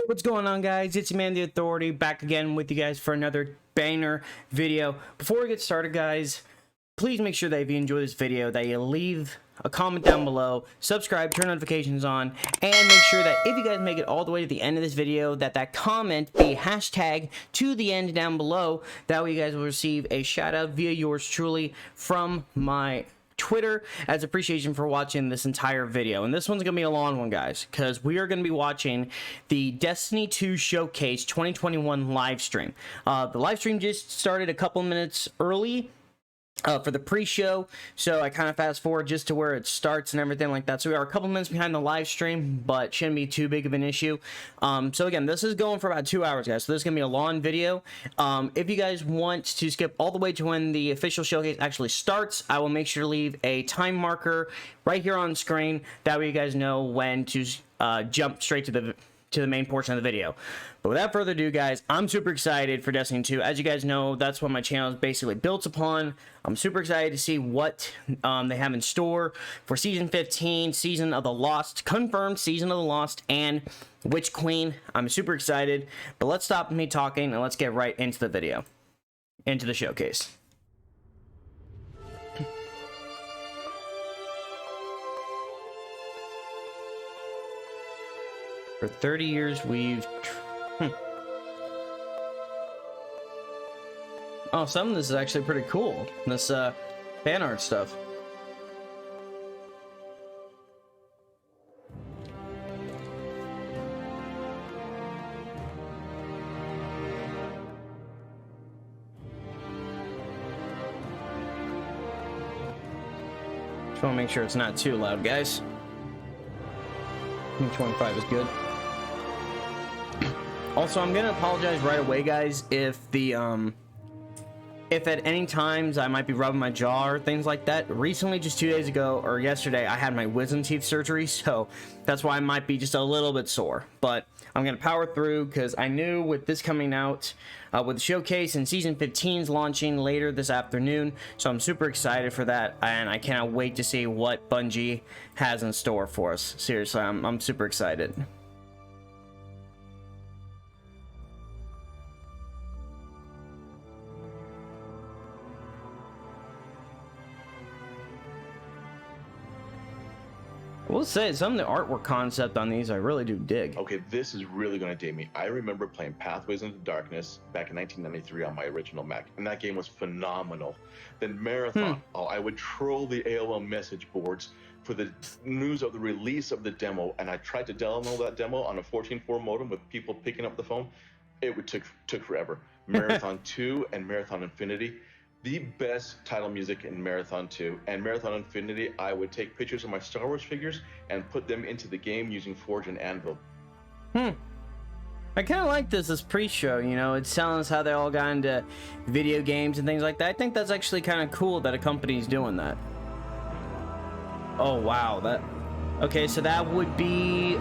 What's going on, guys? It's your man, the Authority, back again with you guys for another banger video. Before we get started, guys, please make sure that if you enjoy this video that you leave a comment down below, subscribe, turn notifications on, and make sure that if you guys make it all the way to the end of this video, that comment be hashtag to the end down below. That way you guys will receive a shout out via yours truly from my Twitter as appreciation for watching this entire video. And this one's gonna be a long one, guys, because we are gonna be watching the Destiny 2 Showcase 2021 live stream. The live stream just started a couple minutes early for the pre-show, so I kind of fast forward just to where it starts and everything like that. So we are a couple minutes behind the live stream, but shouldn't be too big of an issue. So again, this is going for about 2 hours, guys, so this is gonna be a long video. If you guys want to skip all the way to when the official showcase actually starts, I will make sure to leave a time marker right here on screen. That way you guys know when to jump straight to the main portion of the video. But without further ado, guys, I'm super excited for Destiny 2. As you guys know, that's what my channel is basically built upon. I'm super excited to see what they have in store for Season 15, Season of the Lost, confirmed Season of the Lost, and Witch Queen. I'm super excited, but let's stop me talking and let's get right into the video, into the showcase. For 30 years, we've... Oh, some of this is actually pretty cool. This, fan art stuff. Just want to make sure it's not too loud, guys. 25 is good. Also, I'm gonna apologize right away, guys, if at any times I might be rubbing my jaw or things like that. Recently, just 2 days ago or yesterday, I had my wisdom teeth surgery, so that's why I might be just a little bit sore. But I'm gonna power through because I knew with this coming out, with the showcase and Season 15's launching later this afternoon, so I'm super excited for that, and I cannot wait to see what Bungie has in store for us. Seriously, I'm super excited. I will say, some of the artwork concept on these I really do dig. Okay, this is really going to date me. I remember playing Pathways into Darkness back in 1993 on my original Mac, and that game was phenomenal. Then Marathon, I would troll the AOL message boards for the news of the release of the demo, and I tried to download that demo on a 14.4 modem with people picking up the phone. It took forever. Marathon 2 and Marathon Infinity. The best title music in Marathon 2 and Marathon Infinity. I would take pictures of my Star Wars figures and put them into the game using Forge and Anvil. I kind of like this as pre-show, you know, it's telling us how they all got into video games and things like that. I think that's actually kind of cool that a company's doing that. Oh, wow. Okay, so that would be,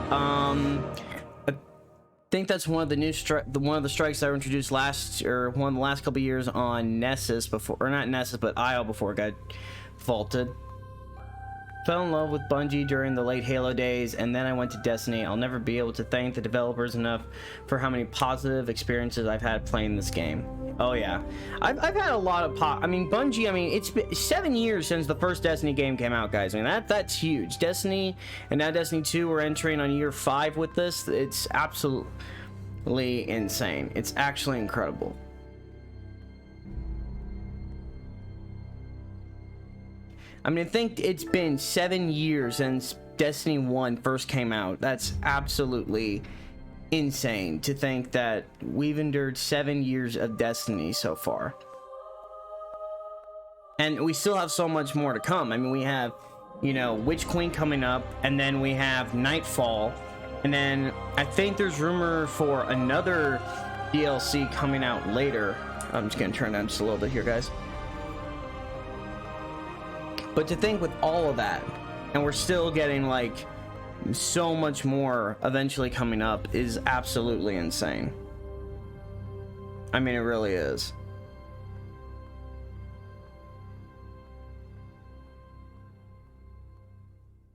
I think that's one of the new one of the strikes that were introduced one of the last couple years on Nessus before, or not Nessus, but IO before it got vaulted. Fell in love with Bungie during the late Halo days, and then I went to Destiny. I'll never be able to thank the developers enough for how many positive experiences I've had playing this game. Oh yeah, I've had a lot of Bungie. I mean, it's been 7 years since the first Destiny game came out, guys. I mean, that's huge. Destiny, and now Destiny 2. We're entering on year 5 with this. It's absolutely insane. It's actually incredible. I mean, I think it's been 7 years since Destiny 1 first came out. That's absolutely insane to think that we've endured 7 years of Destiny so far. And we still have so much more to come. I mean, we have, you know, Witch Queen coming up, and then we have Nightfall, and then I think there's rumor for another DLC coming out later. I'm just gonna turn down just a little bit here, guys. But to think with all of that, and we're still getting like so much more eventually coming up, is absolutely insane. I mean, it really is.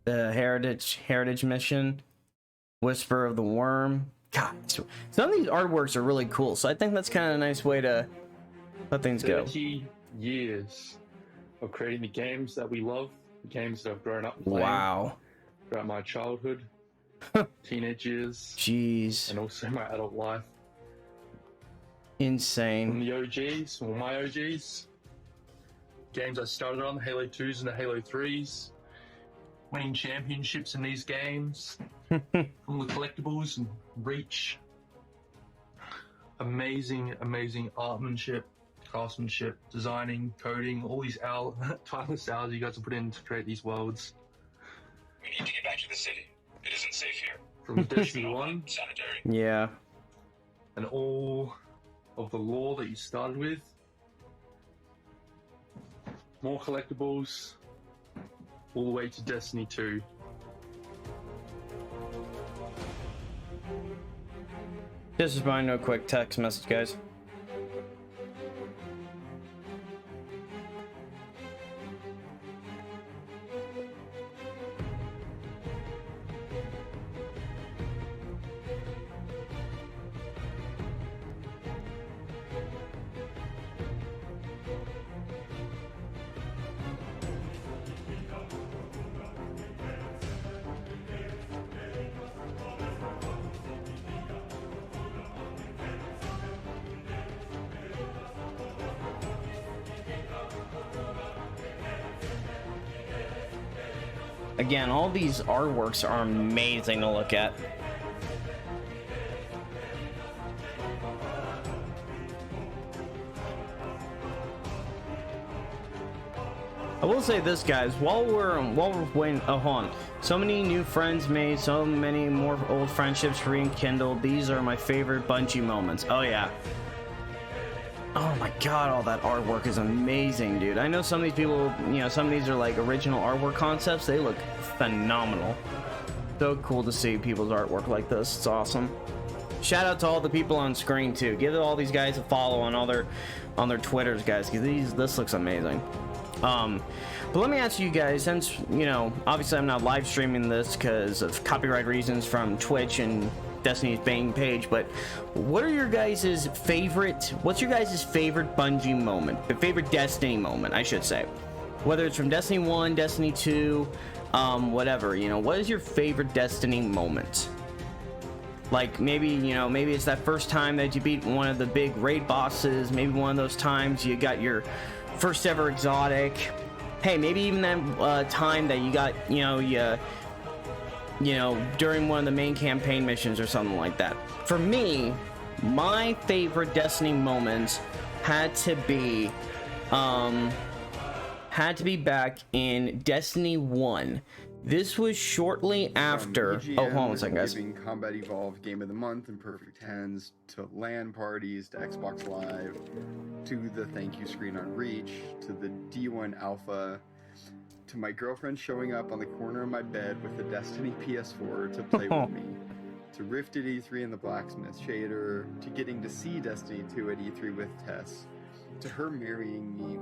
The Heritage mission, Whisper of the Worm, God, some of these artworks are really cool, so I think that's kind of a nice way to let things go. 30 years of creating the games that we love, the games that I've grown up playing. Wow. Throughout my childhood, teenage years, Jeez. and also my adult life. Insane. From the OGs, well, my OGs, games I started on, the Halo 2s and the Halo 3s, winning championships in these games, all the collectibles and Reach. Amazing, amazing artmanship, craftsmanship, designing, coding, all these timeless hours you guys have put in to create these worlds. We need to get back to the city. It isn't safe here. From Destiny 1, Sanitary. Yeah. and all of the lore that you started with. More collectibles, all the way to Destiny 2. Just responding to a quick text message, guys. Again, all these artworks are amazing to look at. I will say this, guys, while we're waiting, hold on. So many new friends made, so many more old friendships rekindled. These are my favorite Bungie moments. Oh yeah. Oh my god, all that artwork is amazing, dude. I know some of these people, you know, some of these are like original artwork concepts. They look phenomenal. So cool to see people's artwork like this. It's awesome. Shout out to all the people on screen too. Give all these guys a follow on all their Twitters, guys, because this looks amazing. But let me ask you guys, since, you know, obviously I'm not live streaming this because of copyright reasons from Twitch and Destiny's main page, but what's your guys' favorite Bungie moment, the favorite Destiny moment, I should say, whether it's from Destiny 1, Destiny 2, whatever, you know, what is your favorite Destiny moment? Like, maybe, you know, maybe it's that first time that you beat one of the big raid bosses, maybe one of those times you got your first ever exotic. Hey, maybe even that time that you got, you know, during one of the main campaign missions or something like that. For me, my favorite Destiny moments had to be back in Destiny 1. This was shortly after. EGM, oh, hold on a second, guys. Giving Combat Evolved Game of the Month and Perfect Tens, to LAN parties, to Xbox Live, to the thank you screen on Reach, to the D1 Alpha, to my girlfriend showing up on the corner of my bed with the Destiny PS4 to play with me, to Rift at E3 and the Blacksmith Shader, to getting to see Destiny 2 at E3 with Tess, to her marrying me,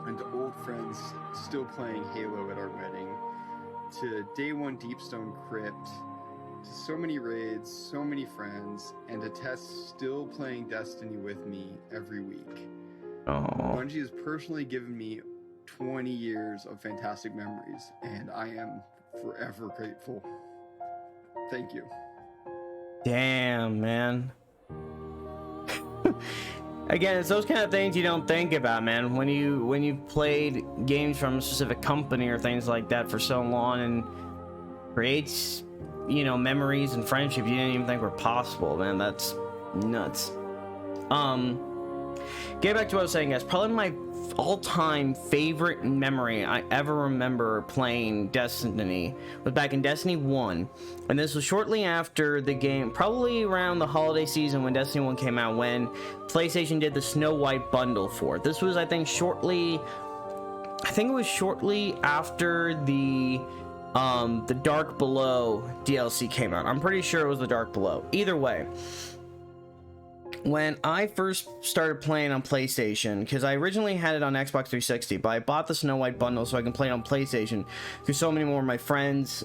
and to old friends still playing Halo at our wedding, to Day 1 Deepstone Crypt, to so many raids, so many friends, and to Tess still playing Destiny with me every week. Bungie has personally given me 20 years of fantastic memories, and I am forever grateful. Thank you. Damn, man. Again, it's those kind of things you don't think about, man. When you've played games from a specific company or things like that for so long, and creates, you know, memories and friendships you didn't even think were possible, man. That's nuts. Get back to what I was saying, guys. Probably my all-time favorite memory I ever remember playing Destiny was back in Destiny 1, and this was shortly after the game, probably around the holiday season when Destiny 1 came out, when PlayStation did the Snow White bundle for it. This was, I think it was shortly after the Dark Below DLC came out. I'm pretty sure it was the Dark Below. Either way, when I first started playing on PlayStation, because I originally had it on Xbox 360, but I bought the Snow White bundle so I can play it on PlayStation, because so many more of my friends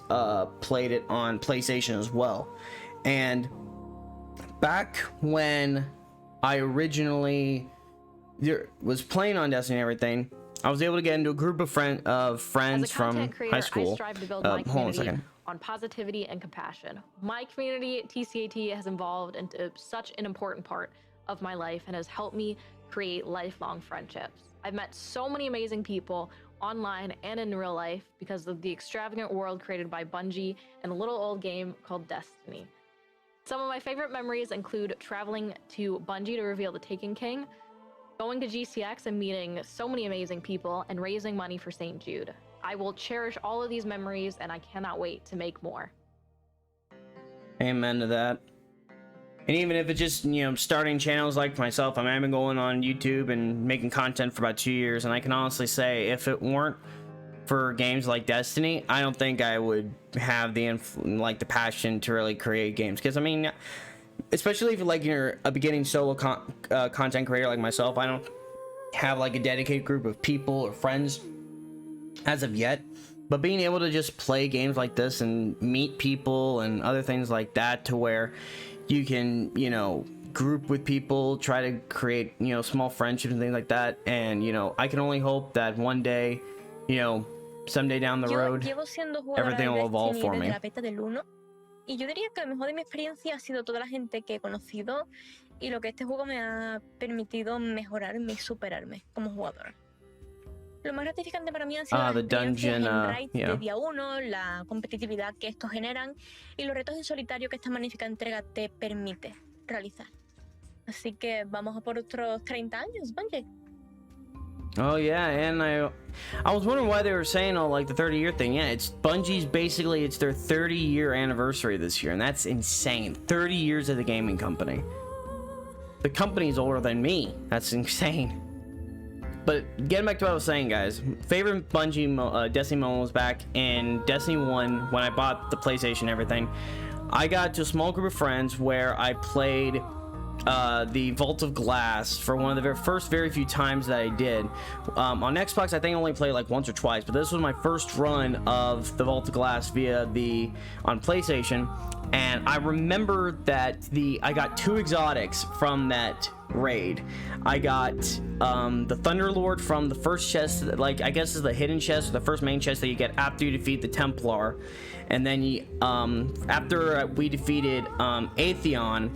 played it on PlayStation as well. And back when I originally was playing on Destiny and everything, I was able to get into a group of friends from high school. I strive to build my Hold on a community second. on positivity and compassion. My community, TCAT, has evolved into such an important part of my life and has helped me create lifelong friendships. I've met so many amazing people online and in real life because of the extravagant world created by Bungie and a little old game called Destiny. Some of my favorite memories include traveling to Bungie to reveal the Taken King, going to GCX and meeting so many amazing people, and raising money for St. Jude. I will cherish all of these memories, and I cannot wait to make more. Amen to that. And even if it's just, you know, starting channels like myself, I mean, I've been going on YouTube and making content for about 2 years, and I can honestly say, if it weren't for games like Destiny, I don't think I would have the the passion to really create games. Because I mean, especially if like you're a beginning solo content creator like myself, I don't have like a dedicated group of people or friends as of yet. But being able to just play games like this and meet people and other things like that, to where you can, you know, group with people, try to create, you know, small friendships and things like that. And, you know, I can only hope that one day, you know, someday down the road, everything will evolve for me. Y yo diría que lo mejor de mi experiencia ha sido toda la gente que he conocido y lo que este juego me ha permitido mejorarme y superarme como jugadora. Lo más gratificante para mí han sido las experiencias en raids de día uno, la competitividad que estos generan y los retos en solitario que esta magnífica entrega te permite realizar. Así que vamos a por otros 30 años, Bungie. Oh yeah, and I was wondering why they were saying, oh, like the 30-year thing. Yeah, it's Bungie's basically, it's their 30-year anniversary this year, and that's insane. 30 years of the gaming company. The company's older than me. That's insane. But getting back to what I was saying, guys, favorite Bungie Destiny moment was back in Destiny 1 when I bought the PlayStation and everything. I got to a small group of friends where I played the Vault of Glass for one of the first very few times that I did. On Xbox, I think I only played like once or twice, but this was my first run of the Vault of Glass on PlayStation. And I remember that I got 2 exotics from that raid. I got the Thunderlord from the first chest, like I guess is the hidden chest, or the first main chest that you get after you defeat the Templar. And then after we defeated Atheon,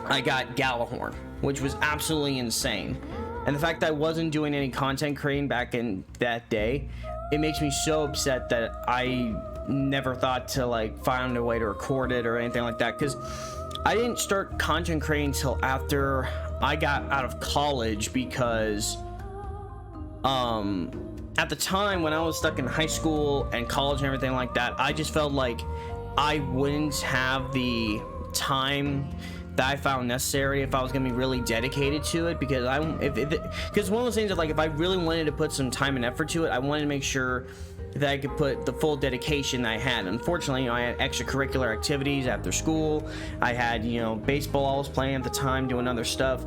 I got Galahorn, which was absolutely insane. And the fact that I wasn't doing any content creating back in that day, it makes me so upset that I never thought to like find a way to record it or anything like that, because I didn't start content creating until after I got out of college, because at the time when I was stuck in high school and college and everything like that, I just felt like I wouldn't have the time that I found necessary if I was gonna be really dedicated to it, because because one of those things that, like, if I really wanted to put some time and effort to it, I wanted to make sure that I could put the full dedication that I had. Unfortunately, you know, I had extracurricular activities after school. I had, you know, baseball I was playing at the time, doing other stuff.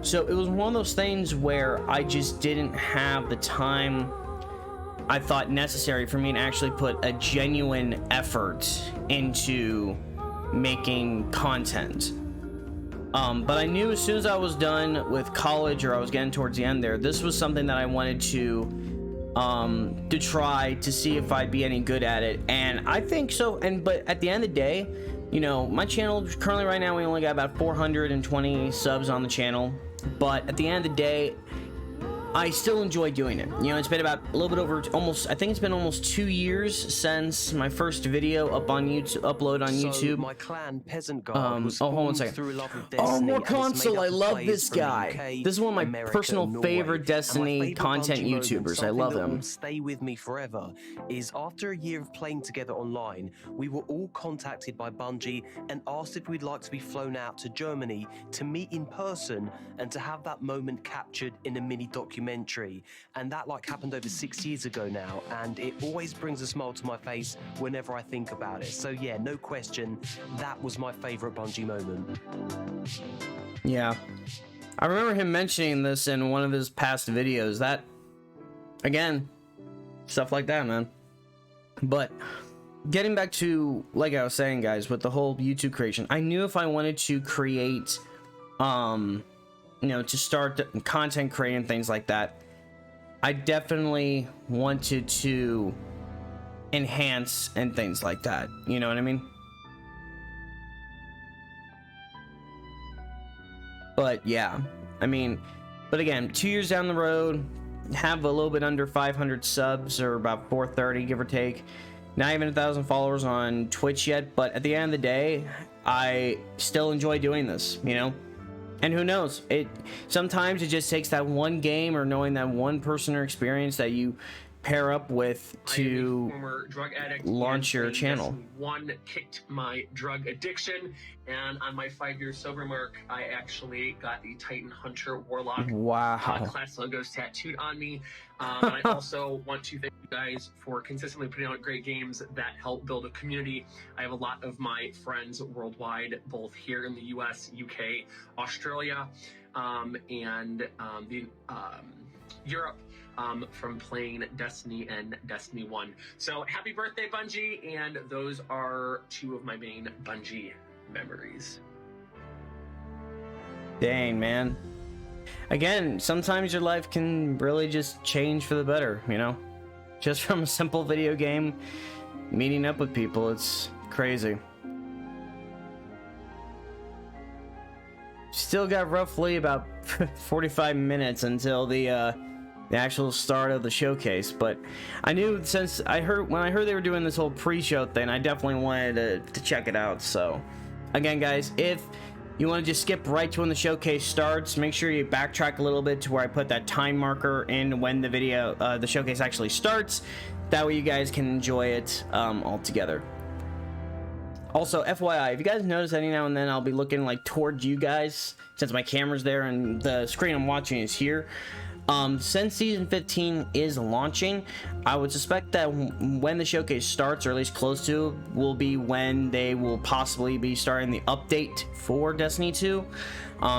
So it was one of those things where I just didn't have the time I thought necessary for me to actually put a genuine effort into making content. But I knew as soon as I was done with college, or I was getting towards the end there, this was something that I wanted to try to see if I'd be any good at it. And I think so. But at the end of the day, you know, my channel currently right now, we only got about 420 subs on the channel. But at the end of the day, I still enjoy doing it. You know, it's been about a little bit over I think it's been almost 2 years since my first video upload on YouTube. My clan Peasant Guard was hold on one second. More console. I love this guy. This is one of my personal favorite Destiny content YouTubers. I love him. Stay with me forever is after a year of playing together online, we were all contacted by Bungie and asked if we'd like to be flown out to Germany to meet in person and to have that moment captured in a mini documentary. And that happened over 6 years ago now, and it always brings a smile to my face whenever I think about it. So yeah, no question, that was my favorite Bungie moment. Yeah, I remember him mentioning this in one of his past videos. That, again, stuff like that, man. But getting back to, like I was saying, guys, with the whole YouTube creation, I knew if I wanted to create, you know, to start content creating, things like that, I definitely wanted to enhance and things like that. You know what I mean? But yeah, I mean, but again, 2 years down the road, have a little bit under 500 subs, or about 430, give or take. Not even 1,000 followers on Twitch yet, but at the end of the day, I still enjoy doing this, you know? And who knows, sometimes it just takes that one game or knowing that one person or experience that you pair up with to former drug addict, launch your channel. Destiny 1 kicked my drug addiction, and on my 5-year sober mark, I actually got the Titan Hunter Warlock class logos tattooed on me. And I also want to thank you guys for consistently putting out great games that help build a community. I have a lot of my friends worldwide, both here in the US, UK, Australia, and Europe, from playing Destiny and Destiny 1. So happy birthday, Bungie, and those are two of my main Bungie memories. Dang, man. Again, sometimes your life can really just change for the better, you know? Just from a simple video game, meeting up with people, it's crazy. Still got roughly about 45 minutes until the actual start of the showcase, but I knew, since when I heard they were doing this whole pre-show thing, I definitely wanted to check it out. So again, guys, if you want to just skip right to when the showcase starts, make sure you backtrack a little bit to where I put that time marker in when the showcase actually starts. That way you guys can enjoy it all together. Also, FYI, if you guys notice any now and then I'll be looking like towards you guys, since my camera's there and the screen I'm watching is here. Since season 15 is launching, I would suspect that when the showcase starts, or at least close to, will be when they will possibly be starting the update for Destiny 2.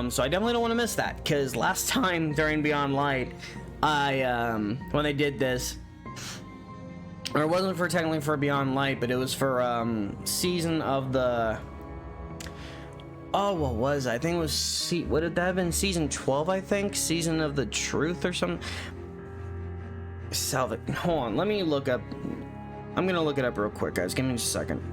So I definitely don't want to miss that, because last time during Beyond Light, when they did this, or it wasn't technically for Beyond Light, but it was for season of the... Oh, what was it? I think it was what did that have been? Season 12, I think? Season of the Truth or something? Hold on, let me look up. I'm gonna look it up real quick, guys. Give me just a second.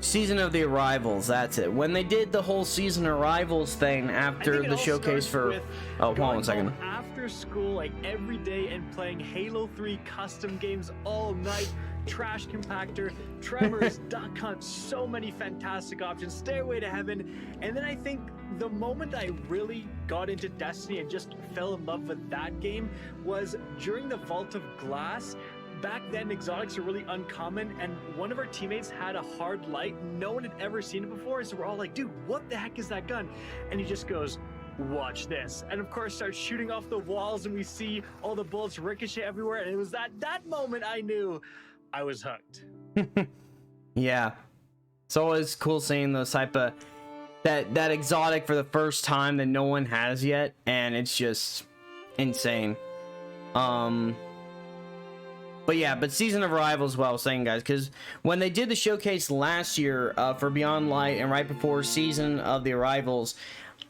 Season of the Arrivals, that's it. When they did the whole Season Arrivals thing after the showcase for... Oh, hold on one second. After school, like every day, and playing Halo 3 custom games all night. Trash Compactor, Tremors, Duck Hunt, so many fantastic options. Stairway to Heaven. And then I think the moment I really got into Destiny and just fell in love with that game was during the Vault of Glass. Back then, exotics were really uncommon, and one of our teammates had a hard light. No one had ever seen it before, so we're all like, dude, what the heck is that gun? And he just goes, watch this. And of course, starts shooting off the walls, and we see all the bullets ricochet everywhere, and it was that moment I knew I was hooked. Yeah. It's always cool seeing those type of... That exotic for the first time that no one has yet, and it's just insane. But yeah, but Season of Arrivals, what I was saying, guys, because when they did the showcase last year for Beyond Light and right before Season of the Arrivals,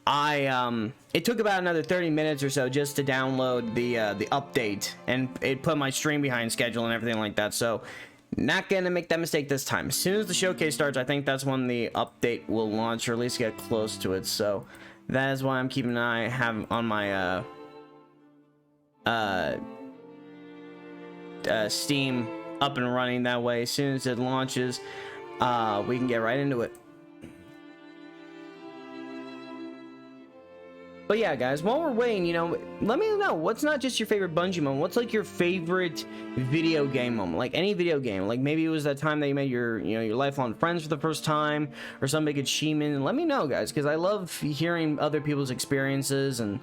it took about another 30 minutes or so just to download the update, and it put my stream behind schedule and everything like that. So not gonna make that mistake this time. As soon as the showcase starts, I think that's when the update will launch, or at least get close to it. So that is why I'm keeping an eye on my Steam up and running. That way, as soon as it launches, we can get right into it. But yeah, guys, while we're waiting, you know, let me know what's not just your favorite Bungie moment. What's like your favorite video game moment? Like any video game. Like maybe it was that time that you met your lifelong friends for the first time, or some big achievement. Let me know, guys, because I love hearing other people's experiences and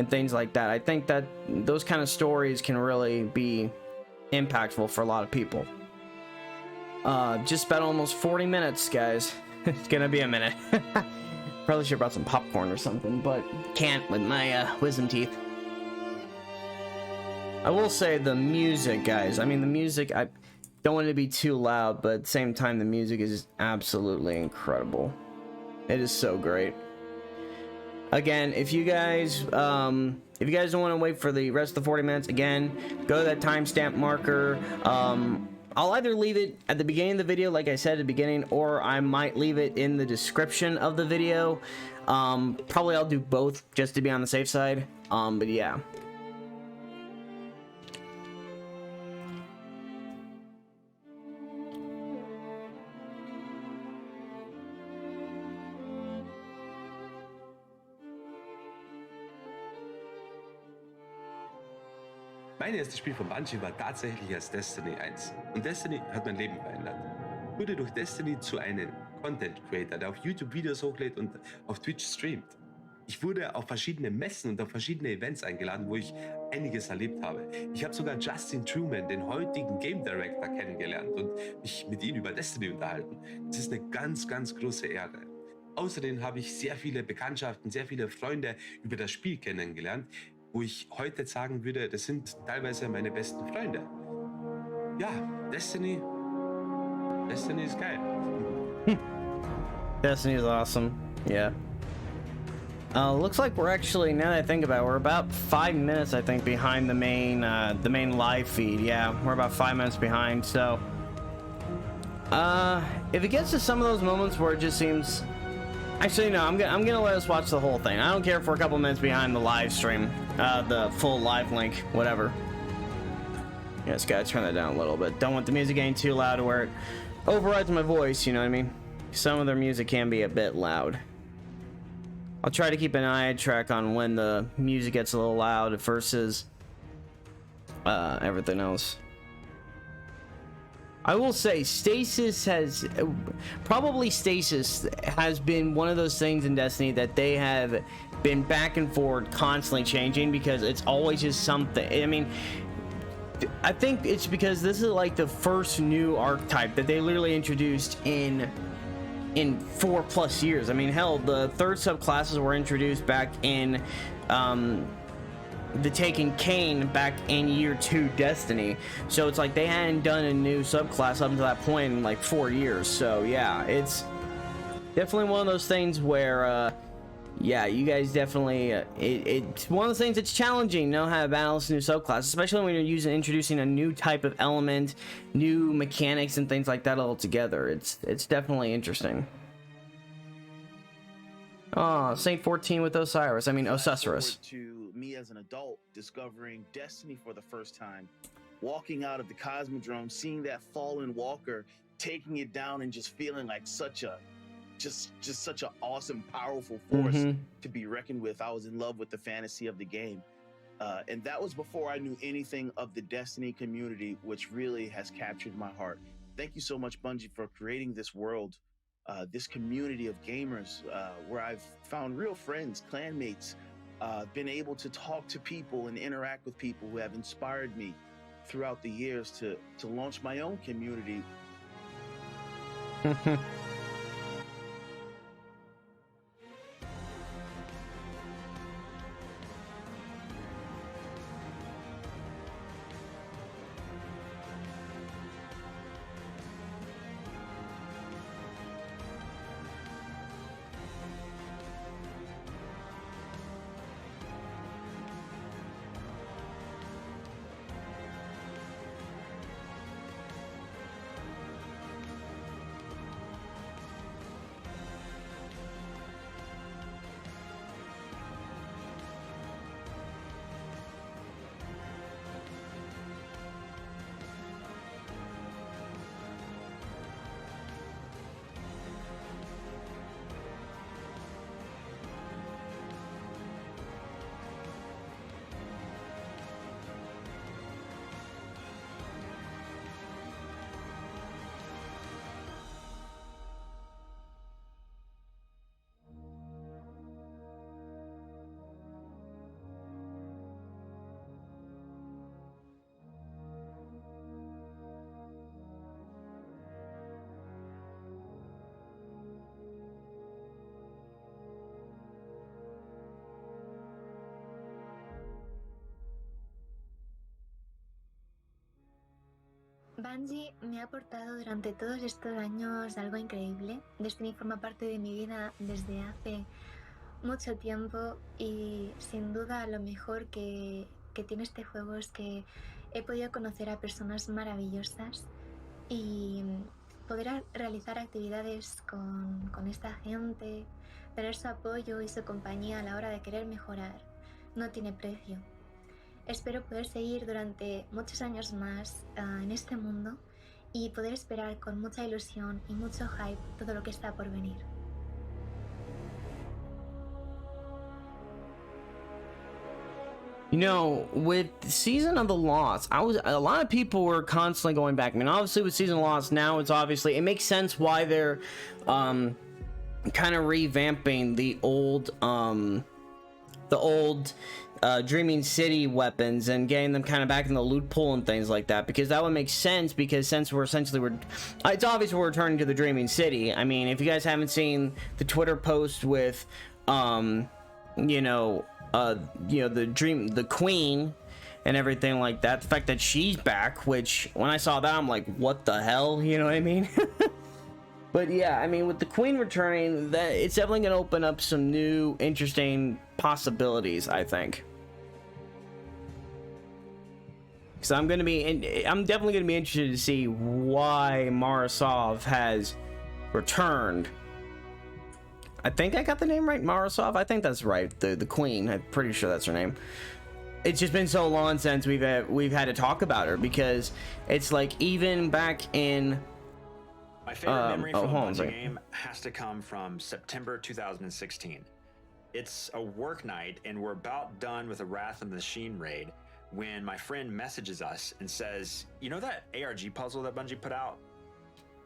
things like that. I think that those kind of stories can really be impactful for a lot of people. Just about almost 40 minutes, guys. It's gonna be a minute. Probably should have brought some popcorn or something, but can't with my wisdom teeth. I will say the music, guys. I mean, the music, I don't want it to be too loud, but at the same time, the music is absolutely incredible. It is so great. Again, if you guys don't want to wait for the rest of the 40 minutes, again, go to that timestamp marker. I'll either leave it at the beginning of the video, like I said at the beginning, or I might leave it in the description of the video. Probably I'll do both just to be on the safe side. But yeah. Mein erstes Spiel von Bungie war tatsächlich erst Destiny 1. Und Destiny hat mein Leben verändert. Ich wurde durch Destiny zu einem Content Creator, der auf YouTube Videos hochlädt und auf Twitch streamt. Ich wurde auf verschiedene Messen und auf verschiedene Events eingeladen, wo ich einiges erlebt habe. Ich habe sogar Justin Truman, den heutigen Game Director, kennengelernt und mich mit ihm über Destiny unterhalten. Das ist eine ganz, ganz große Ehre. Außerdem habe ich sehr viele Bekanntschaften, sehr viele Freunde über das Spiel kennengelernt, wo ich heute sagen würde, das sind teilweise meine besten Freunde. Ja, Destiny ist geil. Destiny is awesome. Yeah. Looks like we're actually, now that I think about it, we're about 5 minutes, I think, behind the main live feed. Yeah, we're about 5 minutes behind. So, if it gets to some of those moments where it just seems, actually no, I'm gonna let us watch the whole thing. I don't care if we're a couple minutes behind the live stream, the full live link, whatever. Yeah, just gotta turn that down a little bit. Don't want the music getting too loud to where it overrides my voice. You know what I mean? Some of their music can be a bit loud. I'll try to keep an eye track on when the music gets a little loud versus everything else. I will say stasis has been one of those things in Destiny that they have been back and forth constantly changing, because it's always just something. I mean, I think it's because this is like the first new archetype that they literally introduced in 4+ years. I mean, hell, the third subclasses were introduced back in the Taken Kane back in year 2 Destiny. So it's like they hadn't done a new subclass up until that point in like 4 years. So yeah, it's definitely one of those things where yeah, you guys definitely it's one of those things that's challenging, you know, how to balance new subclasses, especially when you're introducing a new type of element, new mechanics and things like that all together. It's definitely interesting. Oh, Saint 14 with Osiris. I mean, Osiris. To me as an adult discovering Destiny for the first time, walking out of the Cosmodrome, seeing that fallen walker, taking it down, and just feeling like such a such an awesome, powerful force to be reckoned with. I was in love with the fantasy of the game. And that was before I knew anything of the Destiny community, which really has captured my heart. Thank you so much, Bungie, for creating this world, this community of gamers, where I've found real friends, clanmates, been able to talk to people and interact with people who have inspired me throughout the years to launch my own community. Bungie me ha aportado durante todos estos años algo increíble. Destiny forma parte de mi vida desde hace mucho tiempo y sin duda lo mejor que tiene este juego es que he podido conocer a personas maravillosas y poder realizar actividades con esta gente, tener su apoyo y su compañía a la hora de querer mejorar, no tiene precio. Espero poder seguir durante muchos años más en este mundo y poder esperar con mucha ilusión y mucho hype todo lo que está por venir. You know, with Season of the Lost, a lot of people were constantly going back. I mean, obviously with Season of the Lost now, it makes sense why they're kind of revamping the old Dreaming City weapons and getting them kind of back in the loot pool and things like that, because that would make sense, because since we're it's obvious we're returning to the Dreaming City. I mean, if you guys haven't seen the Twitter post with the Queen and everything like that, the fact that she's back, which when I saw that I'm like, what the hell, you know what I mean? But yeah, I mean, with the Queen returning, that it's definitely going to open up some new interesting possibilities, I think. So I'm definitely going to be interested to see why Marasov has returned. I think I got the name right, Marasov. I think that's right. The Queen. I'm pretty sure that's her name. It's just been so long since we've had to talk about her, because it's like, even back in my favorite memory from a Bungie game has to come from September 2016. It's a work night and we're about done with a Wrath of the Machine raid when my friend messages us and says, you know that ARG puzzle that Bungie put out?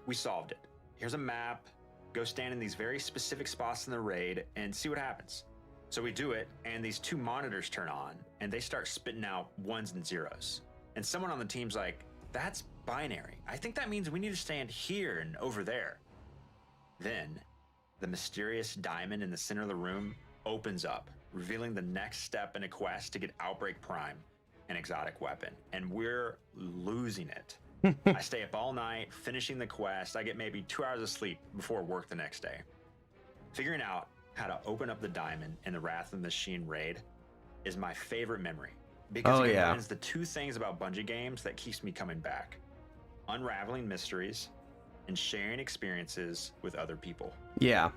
We solved it. Here's a map. Go stand in these very specific spots in the raid and see what happens. So we do it, and these two monitors turn on and they start spitting out ones and zeros. And someone on the team's like, that's binary. I think that means we need to stand here and over there. Then the mysterious diamond in the center of the room opens up, revealing the next step in a quest to get Outbreak Prime, an exotic weapon, and we're losing it. I stay up all night finishing the quest. I get maybe 2 hours of sleep before work the next day. Figuring out how to open up the diamond in the Wrath of the Machine raid is my favorite memory, because it combines the two things about Bungie games that keeps me coming back: unraveling mysteries and sharing experiences with other people. Yeah.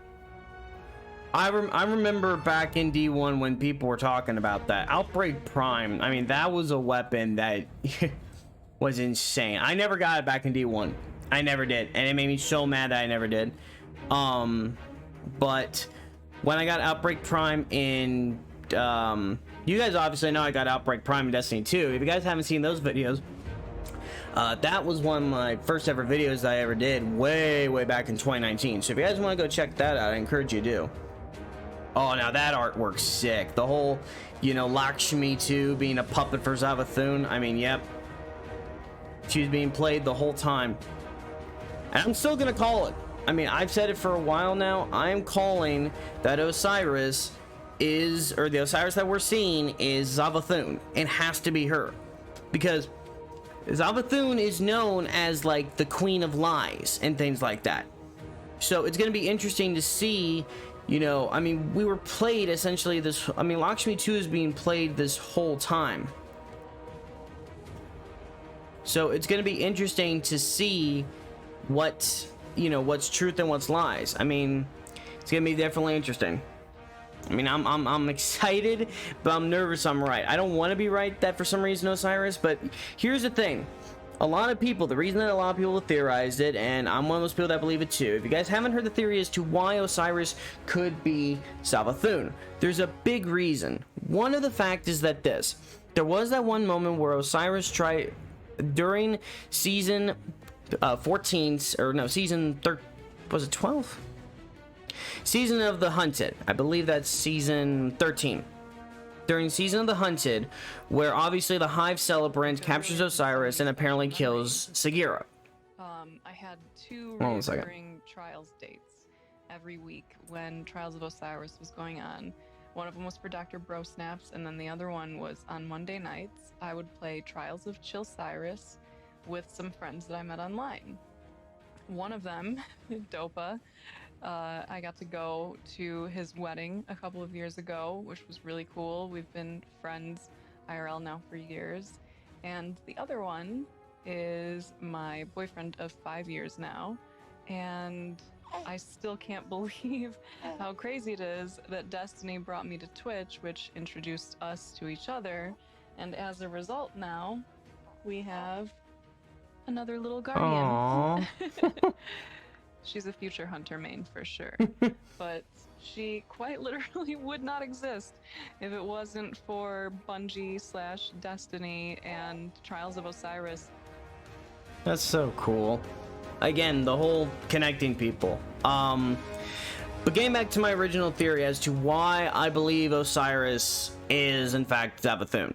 I remember back in D1 when people were talking about that. Outbreak Prime, I mean, that was a weapon that was insane. I never got it back in D1. I never did. And it made me so mad that I never did. But when I got Outbreak Prime in... you guys obviously know I got Outbreak Prime in Destiny 2. If you guys haven't seen those videos, that was one of my first ever videos that I ever did way back in 2019. So if you guys want to go check that out, I encourage you to. Oh, now that artwork's sick. The whole, Lakshmi 2 being a puppet for Zavathun. I mean, yep. She was being played the whole time. And I'm still gonna call it. I mean, I've said it for a while now. I am calling that Osiris is, or the Osiris that we're seeing is Zavathun. It has to be her. Because Zavathun is known as, like, the Queen of Lies and things like that. So it's gonna be interesting to see, I mean, we were played essentially this, I mean, Lakshmi 2 is being played this whole time. So it's going to be interesting to see what's truth and what's lies. I mean, it's going to be definitely interesting. I mean, I'm excited, but I'm nervous I'm right. I don't want to be right that for some reason Osiris, but here's the thing. The reason that a lot of people have theorized it, and I'm one of those people that believe it too. If you guys haven't heard the theory as to why Osiris could be Zavathun, there's a big reason. One of the facts is that there was that one moment where Osiris tried, during season 14, or no, season 13, was it 12? Season of the Hunted. I believe that's season 13. During Season of the Hunted, where obviously the Hive Celebrant captures Osiris and apparently kills Sagira. I had two recurring Trials dates every week when Trials of Osiris was going on. One of them was for Dr. Bro Snaps, and then the other one was on Monday nights. I would play Trials of Chillcyrus with some friends that I met online. One of them, Dopa, I got to go to his wedding a couple of years ago, which was really cool. We've been friends IRL now for years. And the other one is my boyfriend of 5 years now. And I still can't believe how crazy it is that Destiny brought me to Twitch, which introduced us to each other. And as a result now, we have another little guardian. She's a future hunter main for sure. But she quite literally would not exist if it wasn't for Bungie / Destiny and Trials of Osiris. That's so cool. Again, the whole connecting people. But getting back to my original theory as to why I believe Osiris is in fact Savathun.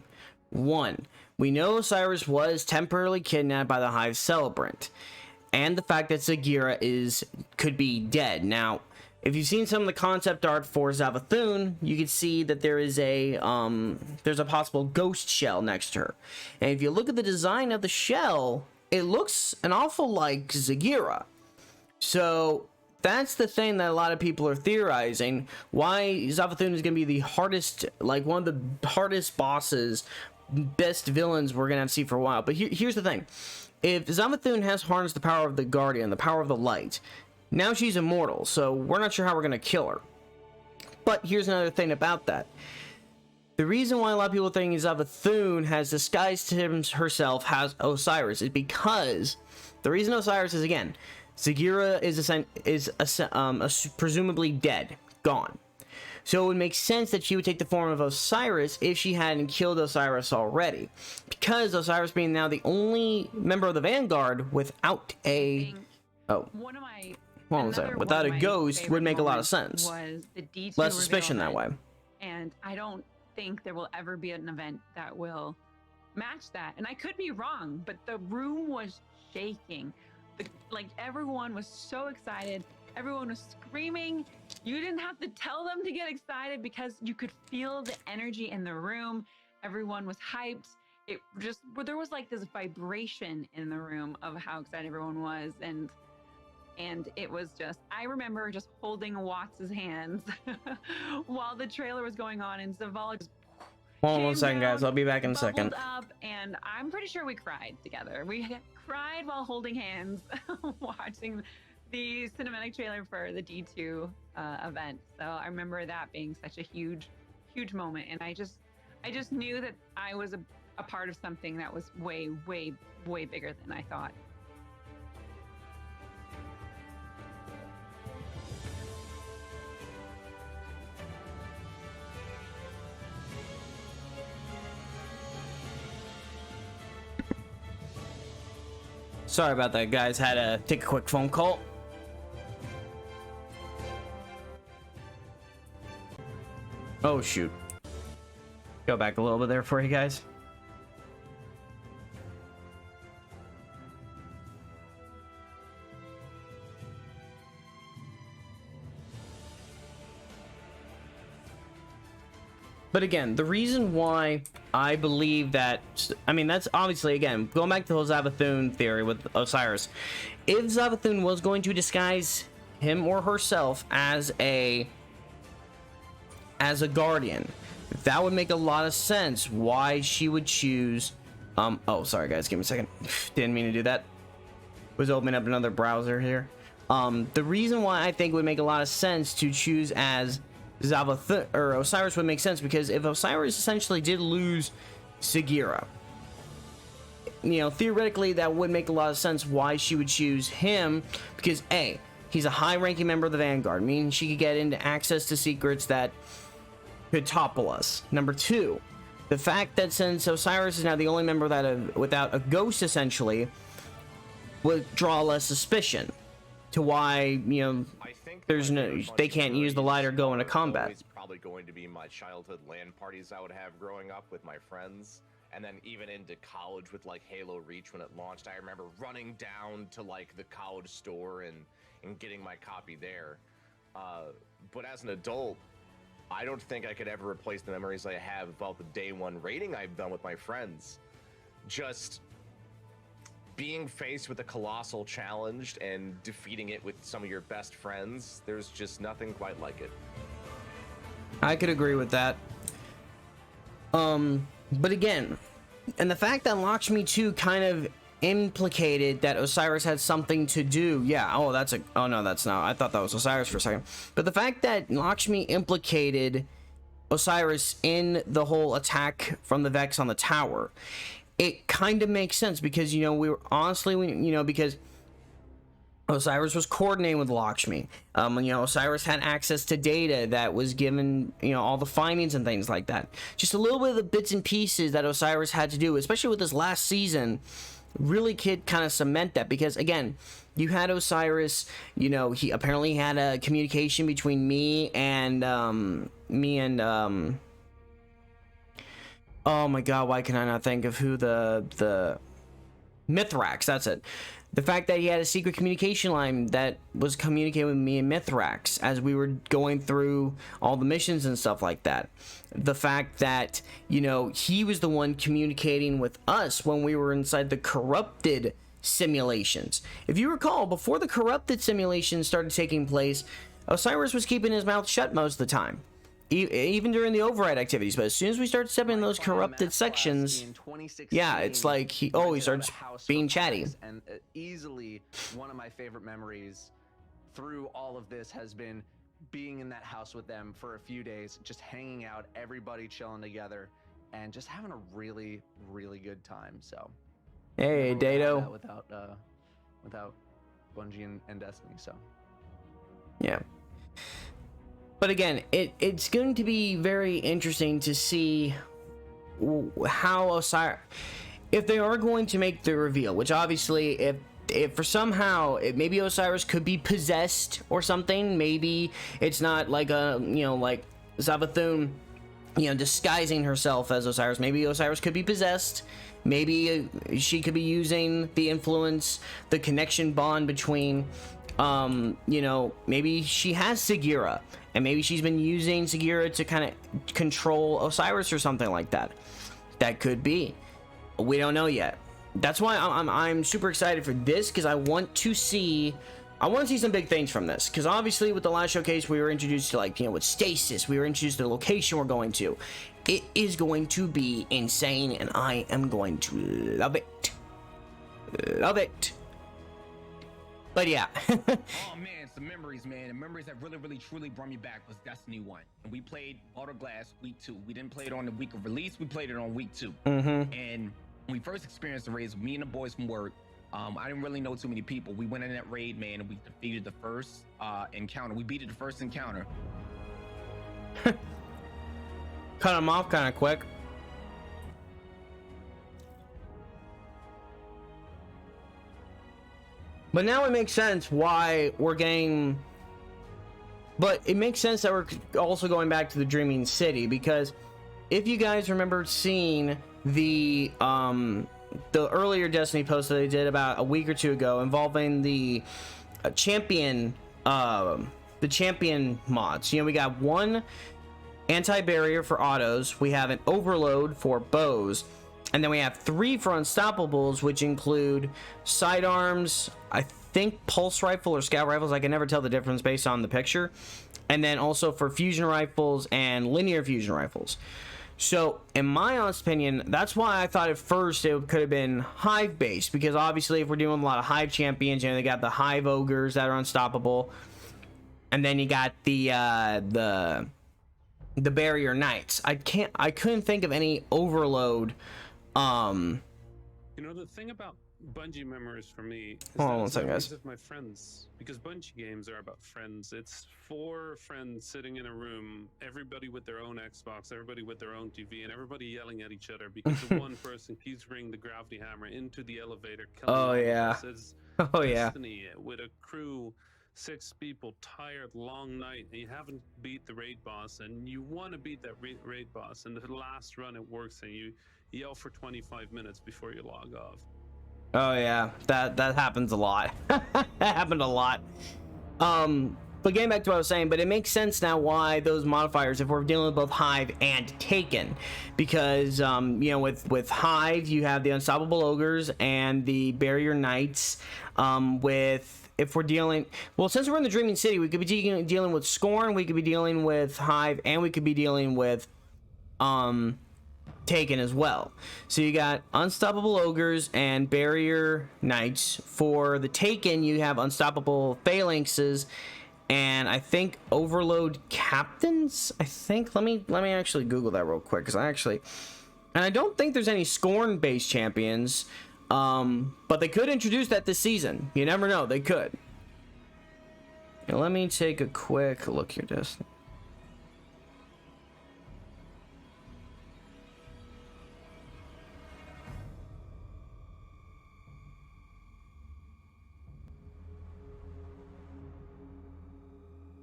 1. We know Osiris was temporarily kidnapped by the Hive Celebrant, and the fact that Sagira could be dead. Now, if you've seen some of the concept art for Savathun, you can see that there is there's a possible ghost shell next to her. And if you look at the design of the shell, it looks an awful like Sagira. So that's the thing that a lot of people are theorizing, why Savathun is going to be the hardest, like one of the hardest bosses, best villains we're going to have to see for a while. But here's the thing. If Savathun has harnessed the power of the Guardian, the power of the light, now she's immortal, so we're not sure how we're going to kill her. But here's another thing about that. The reason why a lot of people think Savathun has disguised herself as Osiris is because the reason Osiris is, again, Sagira is presumably dead, gone. So it would make sense that she would take the form of Osiris if she hadn't killed Osiris already. Because Osiris being now the only member of the Vanguard without a... One of my... Hold on a second. Without a ghost would make a lot of sense. Was the D2 less suspicion that way. And I don't think there will ever be an event that will match that. And I could be wrong, but the room was shaking. Like, everyone was so excited. Everyone was screaming. You didn't have to tell them to get excited because you could feel the energy in the room. Everyone was hyped. It just, there was like this vibration in the room of how excited everyone was. And it was just, I remember just holding Watts' hands while the trailer was going on, and Zavala just Hold on one second, guys. I'll be back in a second. up, and I'm pretty sure we cried together. We cried while holding hands watching the cinematic trailer for the D2 event. So I remember that being such a huge moment, and I just knew that I was a part of something that was way bigger than I thought. Sorry about that, guys. Had to take a quick phone call. Oh, shoot. Go back a little bit there for you guys. But again, the reason why I believe that, I mean, that's obviously, again, going back to the whole Savathun theory with Osiris. If Savathun was going to disguise him or herself as a guardian, that would make a lot of sense why she would choose, oh, sorry guys, give me a second. Didn't mean to do that. Was opening up another browser here. The reason why I think it would make a lot of sense to choose as Savathun or Osiris would make sense, because if Osiris essentially did lose Sagira, you know, theoretically that would make a lot of sense why she would choose him, because A, he's a high-ranking member of the Vanguard, meaning she could get into access to secrets that could topple us. Number 2, the fact that since Osiris is now the only member that without a ghost essentially would draw less suspicion to why, you know, there's no, they can't use the light or go into combat. It's probably going to be my childhood LAN parties I would have growing up with my friends, and then even into college with like Halo Reach when it launched. I remember running down to like the college store and getting my copy there. But as an adult, I don't think I could ever replace the memories I have about the day one raiding I've done with my friends. Just being faced with a colossal challenge and defeating it with some of your best friends, there's just nothing quite like it. I could agree with that. But again, and the fact that Lakshmi 2 kind of implicated that Osiris had something to do. Yeah, oh, no, that's not. I thought that was Osiris for a second. But the fact that Lakshmi implicated Osiris in the whole attack from the Vex on the tower, it kind of makes sense because, you know, because Osiris was coordinating with Lakshmi. You know, Osiris had access to data that was given, you know, all the findings and things like that. Just a little bit of the bits and pieces that Osiris had to do, especially with this last season, really could kind of cement that. Because again, you had Osiris, you know, he apparently had a communication between me and oh my god, why can I not think of who the Mithrax, that's it. The fact that he had a secret communication line that was communicating with me and Mithrax as we were going through all the missions and stuff like that. The fact that, you know, he was the one communicating with us when we were inside the corrupted simulations. If you recall, before the corrupted simulations started taking place, Osiris was keeping his mouth shut most of the time. Even during the override activities, but as soon as we start stepping in those corrupted sections, yeah, it's like he starts being chatty. And easily one of my favorite memories through all of this has been being in that house with them for a few days, just hanging out, everybody chilling together, and just having a really, really good time. So, hey, Dato. Without Bungie and Destiny, so yeah. But again, it's going to be very interesting to see how Osiris, if they are going to make the reveal, which obviously if for somehow maybe Osiris could be possessed or something, maybe it's not like like Zavathun, you know, disguising herself as Osiris. Maybe Osiris could be possessed. Maybe she could be using the influence, the connection bond between, you know, maybe she has Sagira. And maybe she's been using Sagira to kind of control Osiris or something like that. That could be. We don't know yet. That's why I'm super excited for this, because I want to see some big things from this. Because obviously with the last showcase we were introduced to, like, you know, with Stasis, we were introduced to the location we're going to. It is going to be insane, and I am going to love it. Love it. But yeah. Oh man, some memories, man. The memories that really, really, truly brought me back was Destiny 1. And we played Baldur's Glass week 2. We didn't play it on the week of release. We played it on week 2. Mm-hmm. And when we first experienced the raids, me and the boys from work, I didn't really know too many people. We went in that raid, man, and we defeated the first encounter. We beat it the first encounter. Cut him off kind of quick. But now it makes sense why we're getting... But it makes sense that we're also going back to the Dreaming City, because if you guys remember seeing the earlier Destiny post that they did about a week or two ago involving the champion mods. You know, we got one anti-barrier for autos, we have an overload for bows, and then we have 3 for unstoppables, which include sidearms, I think pulse rifle or scout rifles. I can never tell the difference based on the picture. And then also for fusion rifles and linear fusion rifles. So in my honest opinion, that's why I thought at first it could have been Hive based, because obviously if we're dealing with a lot of Hive champions, you know, they got the Hive ogres that are unstoppable, and then you got the barrier knights. I couldn't think of any overload. You know, the thing about Bungie memories for me is memories of my friends, because Bungie games are about friends. It's 4 friends sitting in a room, everybody with their own Xbox, everybody with their own TV, and everybody yelling at each other because the one person keeps bringing the gravity hammer into the elevator. Oh yeah. Oh yeah. Destiny with a crew, 6 people, tired, long night, and you haven't beat the raid boss, and you want to beat that raid boss, and the last run it works, and you yell for 25 minutes before you log off. Oh yeah, that happens a lot. That happened a lot. But getting back to what I was saying, but it makes sense now why those modifiers, if we're dealing with both Hive and Taken, because you know, with Hive you have the Unstoppable Ogres and the Barrier Knights. If we're dealing, well, since we're in the Dreaming City, we could be dealing with Scorn, we could be dealing with Hive, and we could be dealing with Taken as well. So you got Unstoppable Ogres and Barrier Knights. For the Taken, you have Unstoppable Phalanxes and I think Overload Captains. I think let me actually Google that real quick, because I don't think there's any Scorn based champions, but they could introduce that this season. You never know, they could. Now, let me take a quick look here, Destiny.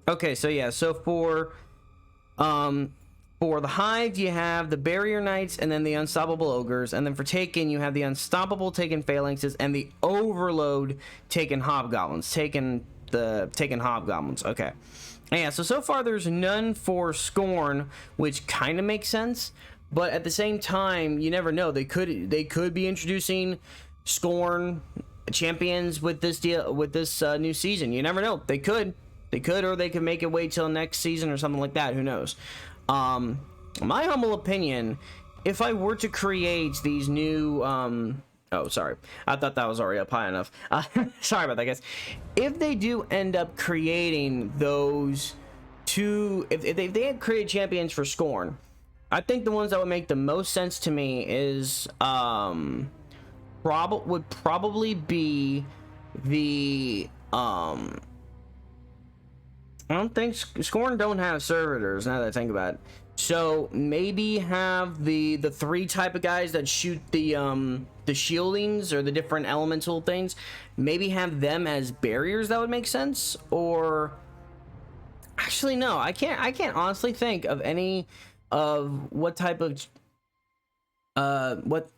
Okay, so yeah, so for the Hive, you have the Barrier Knights and then the Unstoppable Ogres, and then for Taken, you have the Unstoppable Taken Phalanxes and the Overload Taken Hobgoblins. Taken Hobgoblins. Okay. And yeah, so far there's none for Scorn, which kind of makes sense, but at the same time, you never know. They could be introducing Scorn champions with this new season. You never know. They could, or they could make it wait till next season or something like that. Who knows? My humble opinion, if I were to create these new, oh, sorry, I thought that was already up high enough. Sorry about that, guys. If they do end up creating those two, if they had created champions for Scorn, I think the ones that would make the most sense to me is, would probably be the, I don't think Scorn don't have servitors, now that I think about it. So maybe have the three type of guys that shoot the shieldings or the different elemental things. Maybe have them as barriers. That would make sense. Or actually, no, I can't honestly think of any of what type of what